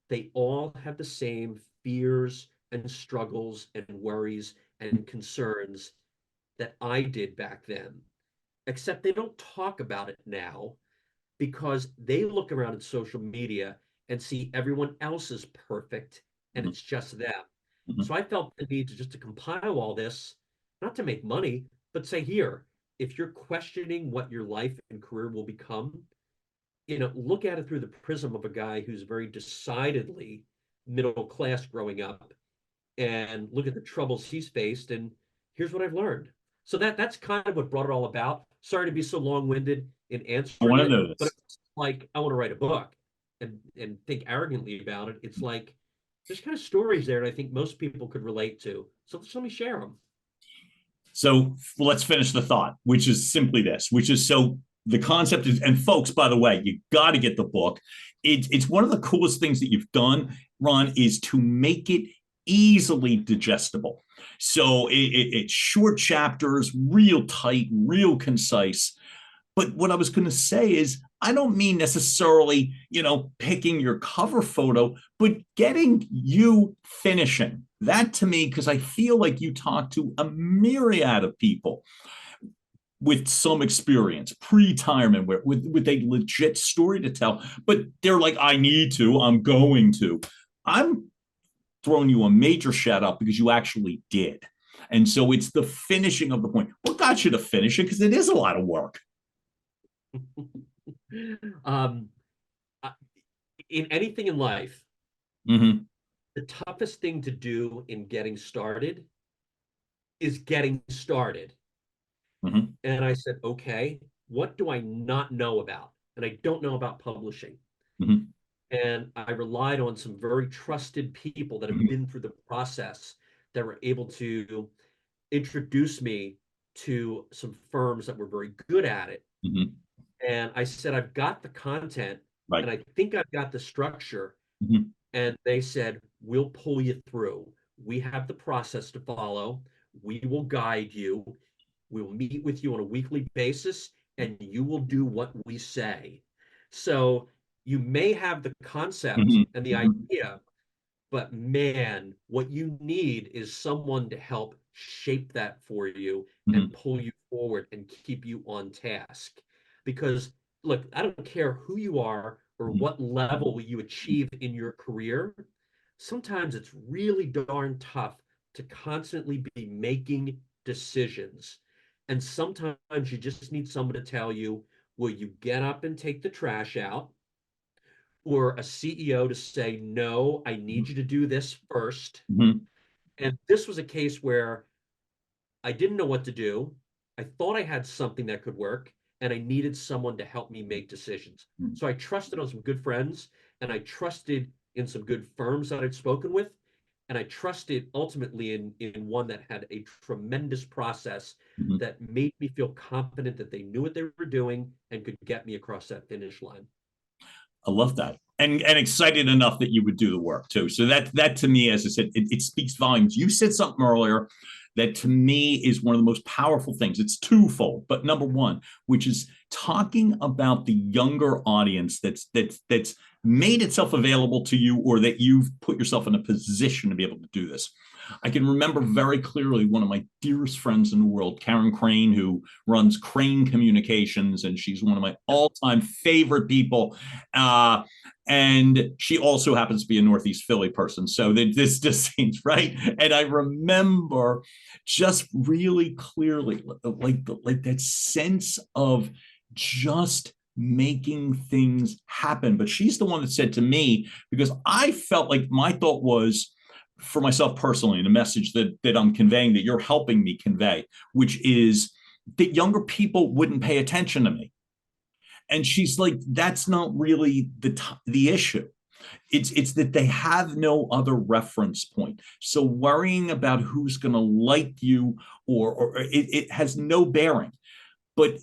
they all have the same fears and struggles and worries and concerns that I did back then, except they don't talk about it now because they look around at social media and see everyone else is perfect and it's just them. So I felt the need to compile all this, not to make money, but say, here, if you're questioning what your life and career will become, look at it through the prism of a guy who's very decidedly middle class growing up, and look at the troubles he's faced, and here's what I've learned. So that's kind of what brought it all about. Sorry to be so long-winded in answering it, but it's like, I want to write a book and think arrogantly about it. It's like, there's kind of stories there that I think most people could relate to. So let me share them. So let's finish the thought, which is simply this, which is, so the concept is, and folks, by the way, you got to get the book. It's one of the coolest things that you've done, Ron, is to make it easily digestible. So it's short chapters, real tight, real concise. But what I was going to say is, I don't mean necessarily, picking your cover photo, but getting you finishing. That to me, because I feel like you talk to a myriad of people with some experience, pre-retirement, with a legit story to tell, but they're like, I'm going to. I'm throwing you a major shout out because you actually did. And so it's the finishing of the point. What got you to finish it? Because it is a lot of work. um, in anything in life, mm-hmm. the toughest thing to do in getting started is getting started. Mm-hmm. And I said, okay, what do I not know about? And I don't know about publishing. Mm-hmm. And I relied on some very trusted people that have mm-hmm. been through the process that were able to introduce me to some firms that were very good at it. Mm-hmm. And I said, I've got the content, Right. and I think I've got the structure. Mm-hmm. And they said, we'll pull you through. We have the process to follow. We will guide you. We'll meet with you on a weekly basis, and you will do what we say. So you may have the concept Mm-hmm. and the idea, but man, what you need is someone to help shape that for you mm-hmm. and pull you forward and keep you on task. Because look, I don't care who you are or Mm-hmm. what level you achieve in your career. Sometimes it's really darn tough to constantly be making decisions. And sometimes you just need someone to tell you, will you get up and take the trash out? Or a CEO to say, no, I need you to do this first. Mm-hmm. And this was a case where I didn't know what to do. I thought I had something that could work, and I needed someone to help me make decisions. So I trusted on some good friends, and I trusted in some good firms that I'd spoken with, and I trusted ultimately in one that had a tremendous process Mm-hmm. that made me feel confident that they knew what they were doing and could get me across that finish line. I love that. And excited enough that you would do the work too. So that to me, as I said, it speaks volumes. You said something earlier that to me is one of the most powerful things. It's twofold, but number one, which is talking about the younger audience that's made itself available to you, or that you've put yourself in a position to be able to do this. I can remember very clearly one of my dearest friends in the world, Karen Crane, who runs Crane Communications, and she's one of my all-time favorite people. And she also happens to be a Northeast Philly person. So this just seems right. And I remember just really clearly, like that sense of just making things happen. But she's the one that said to me, because I felt like my thought was, for myself personally, and a message that I'm conveying, that you're helping me convey, which is that younger people wouldn't pay attention to me. And she's like, that's not really the issue. It's that they have no other reference point. So worrying about who's going to like you or it has no bearing. But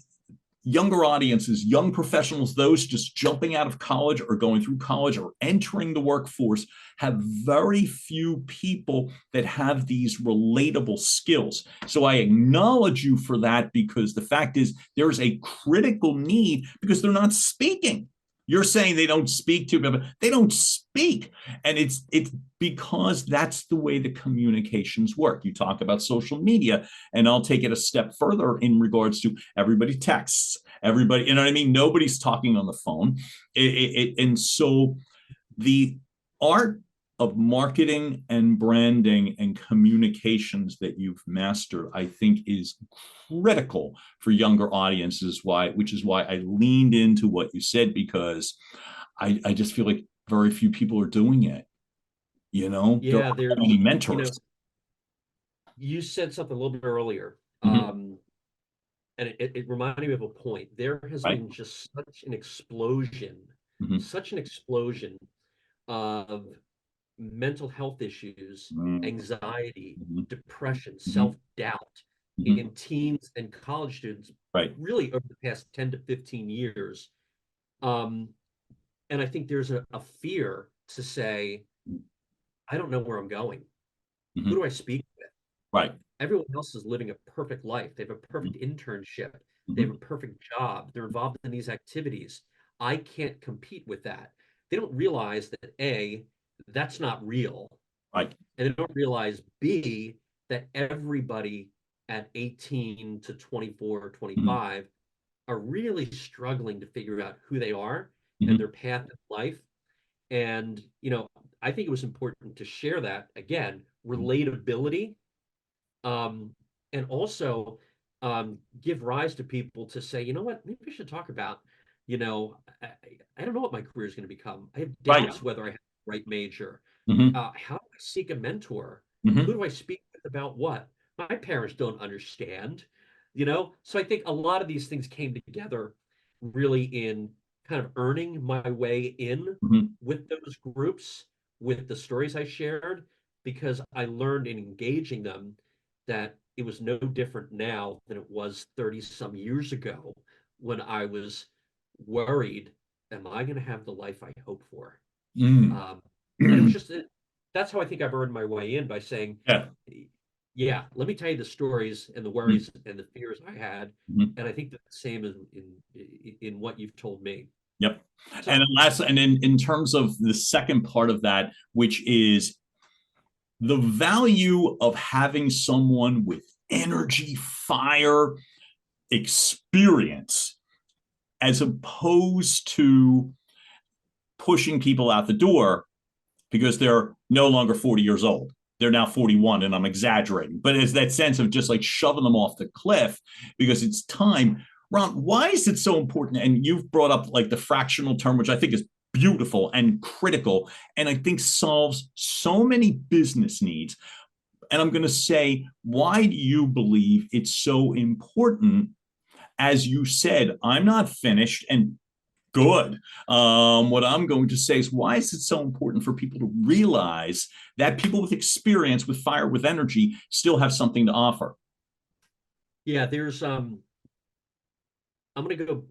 younger audiences, young professionals, those just jumping out of college or going through college or entering the workforce, have very few people that have these relatable skills. So I acknowledge you for that, because the fact is there's a critical need, because they're not speaking. You're saying they don't speak to people, they don't speak. And it's because that's the way the communications work. You talk about social media, and I'll take it a step further in regards to everybody texts, everybody, you know what I mean? Nobody's talking on the phone. And so the art of marketing and branding and communications that you've mastered, I think, is critical for younger audiences, which is why I leaned into what you said, because I just feel like very few people are doing it. There Yeah, aren't there's, any you know, mentors. you said something a little bit earlier. Mm-hmm. And it reminded me of a point. There has Right. been just Mm-hmm. such an explosion of mental health issues, Mm-hmm. anxiety, Mm-hmm. depression, Mm-hmm. self-doubt Mm-hmm. in teens and college students, Right. really over the past 10 to 15 years. Um, and I think there's a fear to say, I don't know where I'm going. Who Mm-hmm. do I speak with? Right. Everyone else is living a perfect life. They have a perfect internship. They have a perfect job. They're involved in these activities. I can't compete with that. They don't realize that A, that's not real. Right. And they don't realize B, that everybody at 18 to 24 or 25 are really struggling to figure out who they are and their path in life. And, I think it was important to share that, again, relatability, and also give rise to people to say, you know what, maybe we should talk about, I don't know what my career is going to become. I have Right. doubts whether I have the right major. Mm-hmm. How do I seek a mentor? Mm-hmm. Who do I speak with about what? My parents don't understand, So I think a lot of these things came together really in kind of earning my way in Mm-hmm. with those groups, with the stories I shared, because I learned in engaging them that it was no different now than it was 30 some years ago when I was worried, am I going to have the life I hope for? Mm. And it was just, that's how I think I've earned my way in by saying, Yeah. yeah, let me tell you the stories and the worries and the fears I had. Mm-hmm. And I think that's the same in what you've told me. Yep. So, And then last, and in terms of the second part of that, which is the value of having someone with energy, fire, experience, as opposed to pushing people out the door because they're no longer 40 years old. They're now 41, and I'm exaggerating. But it's that sense of just like shoving them off the cliff because it's time. Ron, why is it so important? And you've brought up like the fractional term, which I think is beautiful and critical, and I think solves so many business needs. And I'm going to say, why do you believe it's so important? As you said, I'm not finished, and good. What I'm going to say is, why is it so important for people to realize that people with experience, with fire, with energy, still have something to offer? yeah, I'm going to go,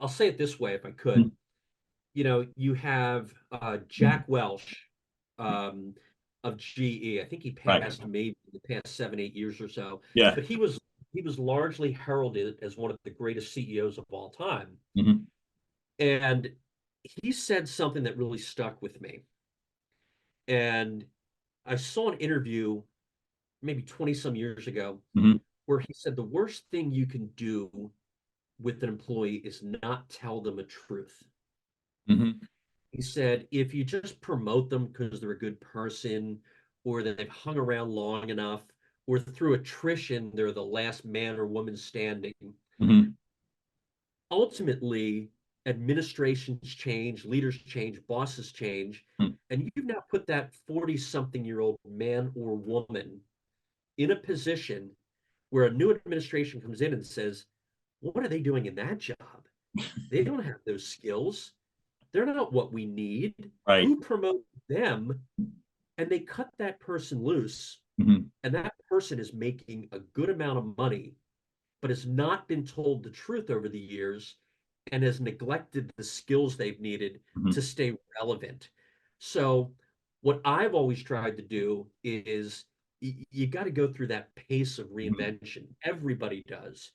I'll say it this way if I could. You have Jack Welch of GE. I think he Right. passed maybe in the past 7, 8 years or so. Yeah. But he was largely heralded as one of the greatest CEOs of all time. Mm-hmm. And he said something that really stuck with me. And I saw an interview maybe 20 some years ago Mm-hmm. where he said the worst thing you can do with an employee is not tell them a truth. Mm-hmm. He said, if you just promote them because they're a good person, or that they've hung around long enough, or through attrition, they're the last man or woman standing, Mm-hmm. ultimately, administrations change, leaders change, bosses change, and you've now put that 40-something-year-old man or woman in a position where a new administration comes in and says, what are they doing in that job? They don't have those skills. They're not what we need. Right. Who promotes them? And they cut that person loose. Mm-hmm. And that person is making a good amount of money, but has not been told the truth over the years and has neglected the skills they've needed Mm-hmm. to stay relevant. So, what I've always tried to do is you got to go through that pace of reinvention. Everybody does.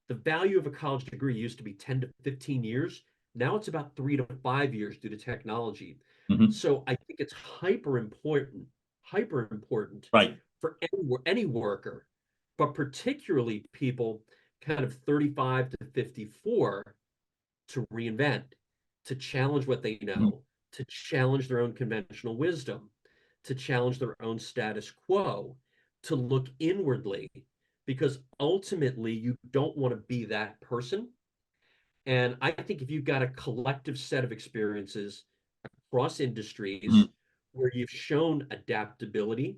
The value of a college degree used to be 10 to 15 years. Now it's about 3 to 5 years due to technology. Mm-hmm. So I think it's hyper important Right. for any worker, but particularly people kind of 35 to 54 to reinvent, to challenge what they know, Mm-hmm. to challenge their own conventional wisdom, to challenge their own status quo, to look inwardly, because ultimately you don't want to be that person. And I think if you've got a collective set of experiences across industries Mm-hmm. where you've shown adaptability,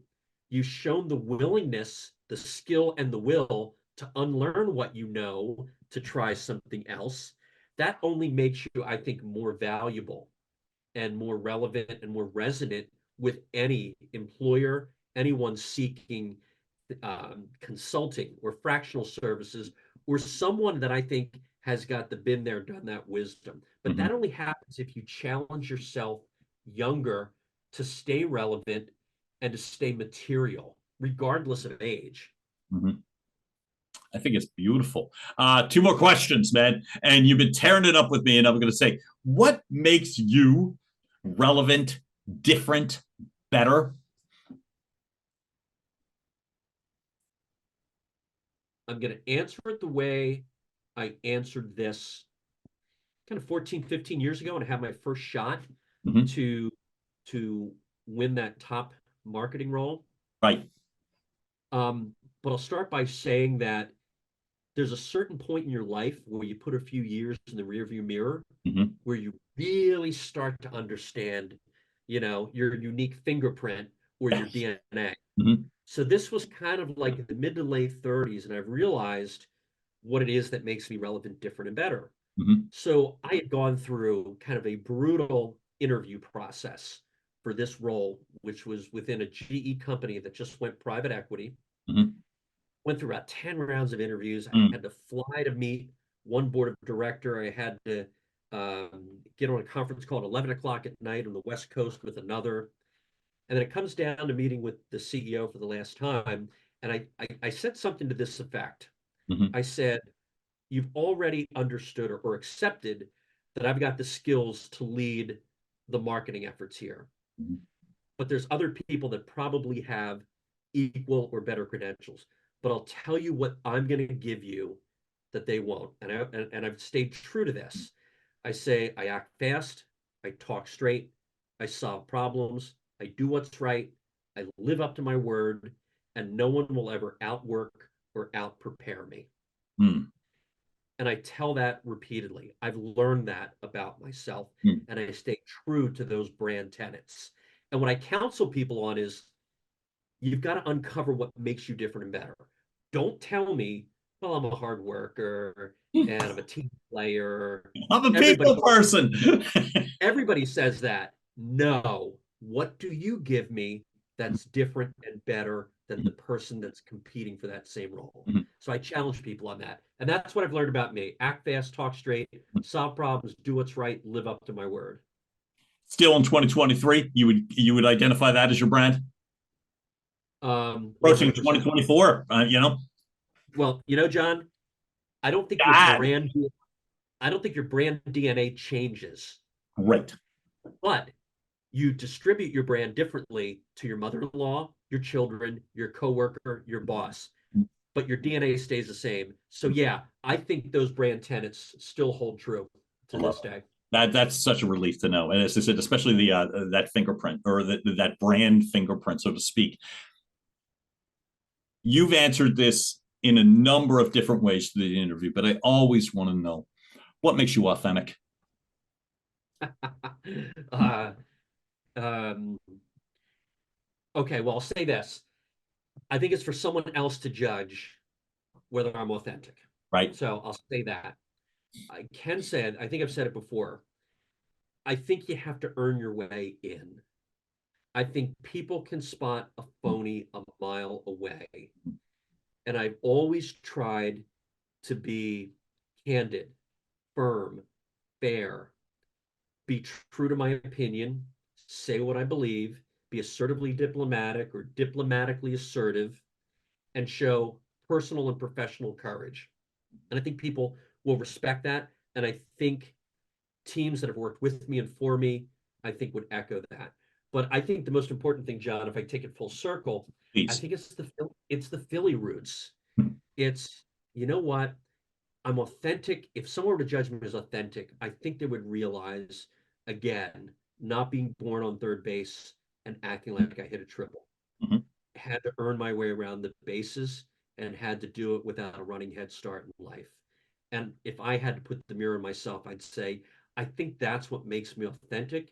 you've shown the willingness, the skill, and the will to unlearn what you know to try something else, that only makes you, I think, more valuable and more relevant and more resonant with any employer, anyone seeking consulting or fractional services, or someone that I think has got the been there, done that wisdom. But Mm-hmm. that only happens if you challenge yourself younger to stay relevant and to stay material, regardless of age. Mm-hmm. I think it's beautiful. Two more questions, man. And you've been tearing it up with me. And I'm going to say, what makes you relevant, different, better? I'm going to answer it the way I answered this kind of 14, 15 years ago, and I had my first shot Mm-hmm. to win that top marketing role. Right. But I'll start by saying that there's a certain point in your life where you put a few years in the rearview mirror, Mm-hmm. where you really start to understand, your unique fingerprint or your DNA. Mm-hmm. So this was kind of like the mid to late 30s, and I've realized what it is that makes me relevant, different, and better. Mm-hmm. So I had gone through kind of a brutal interview process for this role, which was within a GE company that just went private equity. Mm-hmm. Went through about 10 rounds of interviews. I Mm. had to fly to meet one board of director. I had to get on a conference call at 11 o'clock at night on the West Coast with another. And then it comes down to meeting with the CEO for the last time. And I said something to this effect. Mm-hmm. I said, you've already understood or accepted that I've got the skills to lead the marketing efforts here. Mm-hmm. But there's other people that probably have equal or better credentials. But I'll tell you what I'm going to give you that they won't. And I've stayed true to this. I say I act fast, I talk straight, I solve problems, I do what's right, I live up to my word, and no one will ever outwork or outprepare me. Mm. And I tell that repeatedly. I've learned that about myself, and I stay true to those brand tenets. And what I counsel people on is you've got to uncover what makes you different and better. Don't tell me, well, I'm a hard worker and I'm a team player. I'm a people person. Everybody says that. No. What do you give me that's different and better than the person that's competing for that same role? Mm-hmm. So I challenge people on that. And that's what I've learned about me. Act fast, talk straight, solve problems, do what's right, live up to my word. Still in 2023, you would identify that as your brand? Approaching 100%. 2024, Well, John, I don't think your brand DNA changes. Great. But you distribute your brand differently to your mother-in-law, your children, your coworker, your boss. But your DNA stays the same. So yeah, I think those brand tenets still hold true to this day. That's such a relief to know. And as I said, especially the that fingerprint or that brand fingerprint, so to speak. You've answered this in a number of different ways through the interview, but I always want to know what makes you authentic. Okay, well, I'll say this. I think it's for someone else to judge whether I'm authentic. Right. So I'll say that. I think I've said it before. I think you have to earn your way in. I think people can spot a phony a mile away. And I've always tried to be candid, firm, fair, be true to my opinion, say what I believe, be assertively diplomatic or diplomatically assertive, and show personal and professional courage. And I think people will respect that. And I think teams that have worked with me and for me, I think would echo that. But I think the most important thing, John, if I take it full circle, Please. I think it's the Philly roots. It's, you know what? I'm authentic. If someone were to judge me as authentic, I think they would realize, again, not being born on third base and acting like I hit a triple. Mm-hmm. Had to earn my way around the bases and had to do it without a running head start in life. And if I had to put the mirror on myself, I'd say, I think that's what makes me authentic.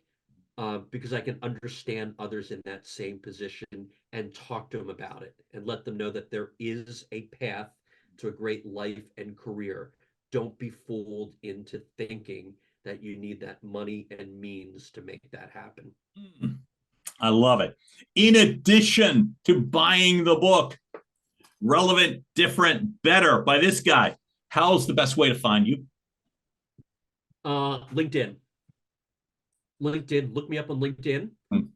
Because I can understand others in that same position and talk to them about it and let them know that there is a path to a great life and career. Don't be fooled into thinking that you need that money and means to make that happen. I love it. In addition to buying the book, Relevant, Different, Better by this guy, how's the best way to find you? LinkedIn. Look me up on LinkedIn.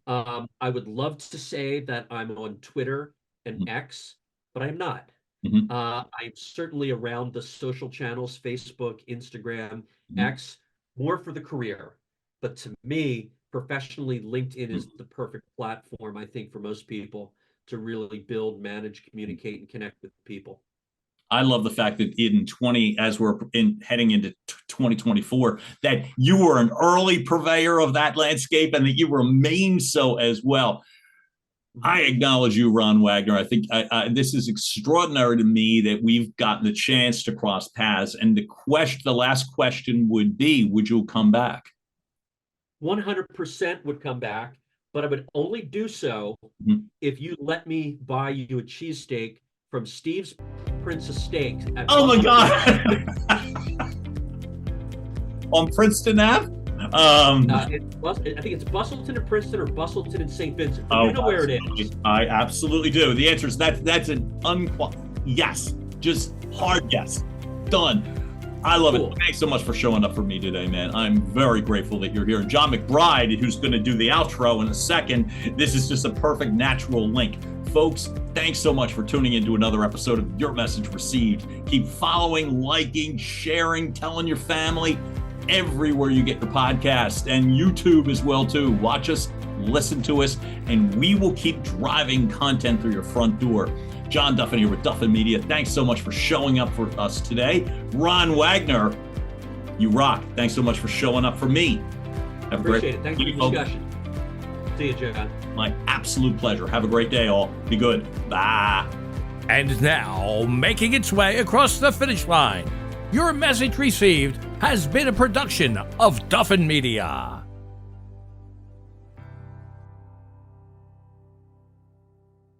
I would love to say that I'm on Twitter and X, but I'm not. Mm-hmm. I'm certainly around the social channels, Facebook, Instagram, Mm-hmm. X, more for the career. But to me, professionally, LinkedIn is the perfect platform, I think, for most people to really build, manage, communicate, and connect with people. I love the fact that as we're heading into 2024, that you were an early purveyor of that landscape and that you remain so as well. I acknowledge you, Ron Wagner. I think this is extraordinary to me that we've gotten the chance to cross paths. And the last question would be, would you come back? 100% would come back, but I would only do so if you let me buy you a cheesesteak from Steve's Prince of Steaks. Oh my God! On Princeton Ave? I think it's Bustleton and Princeton, or Bustleton and St. Vincent. You know where it is. I absolutely do. The answer is that's an yes, just hard yes. Done. I love it. Thanks so much for showing up for me today, man. I'm very grateful that you're here. And John McBride, who's going to do the outro in a second, this is just a perfect natural link. Folks, thanks so much for tuning into another episode of Your Message Received. Keep following, liking, sharing, telling your family everywhere you get your podcast, and YouTube as well too. Watch us, listen to us, and we will keep driving content through your front door. John Duffin here with Duffin Media. Thanks so much for showing up for us today. Ron Wagner, you rock. Thanks so much for showing up for me. Have Appreciate it. Thanks for the discussion. See you, John. My absolute pleasure. Have a great day, all. Be good. Bye. And now, making its way across the finish line, Your Message Received has been a production of Duffin Media.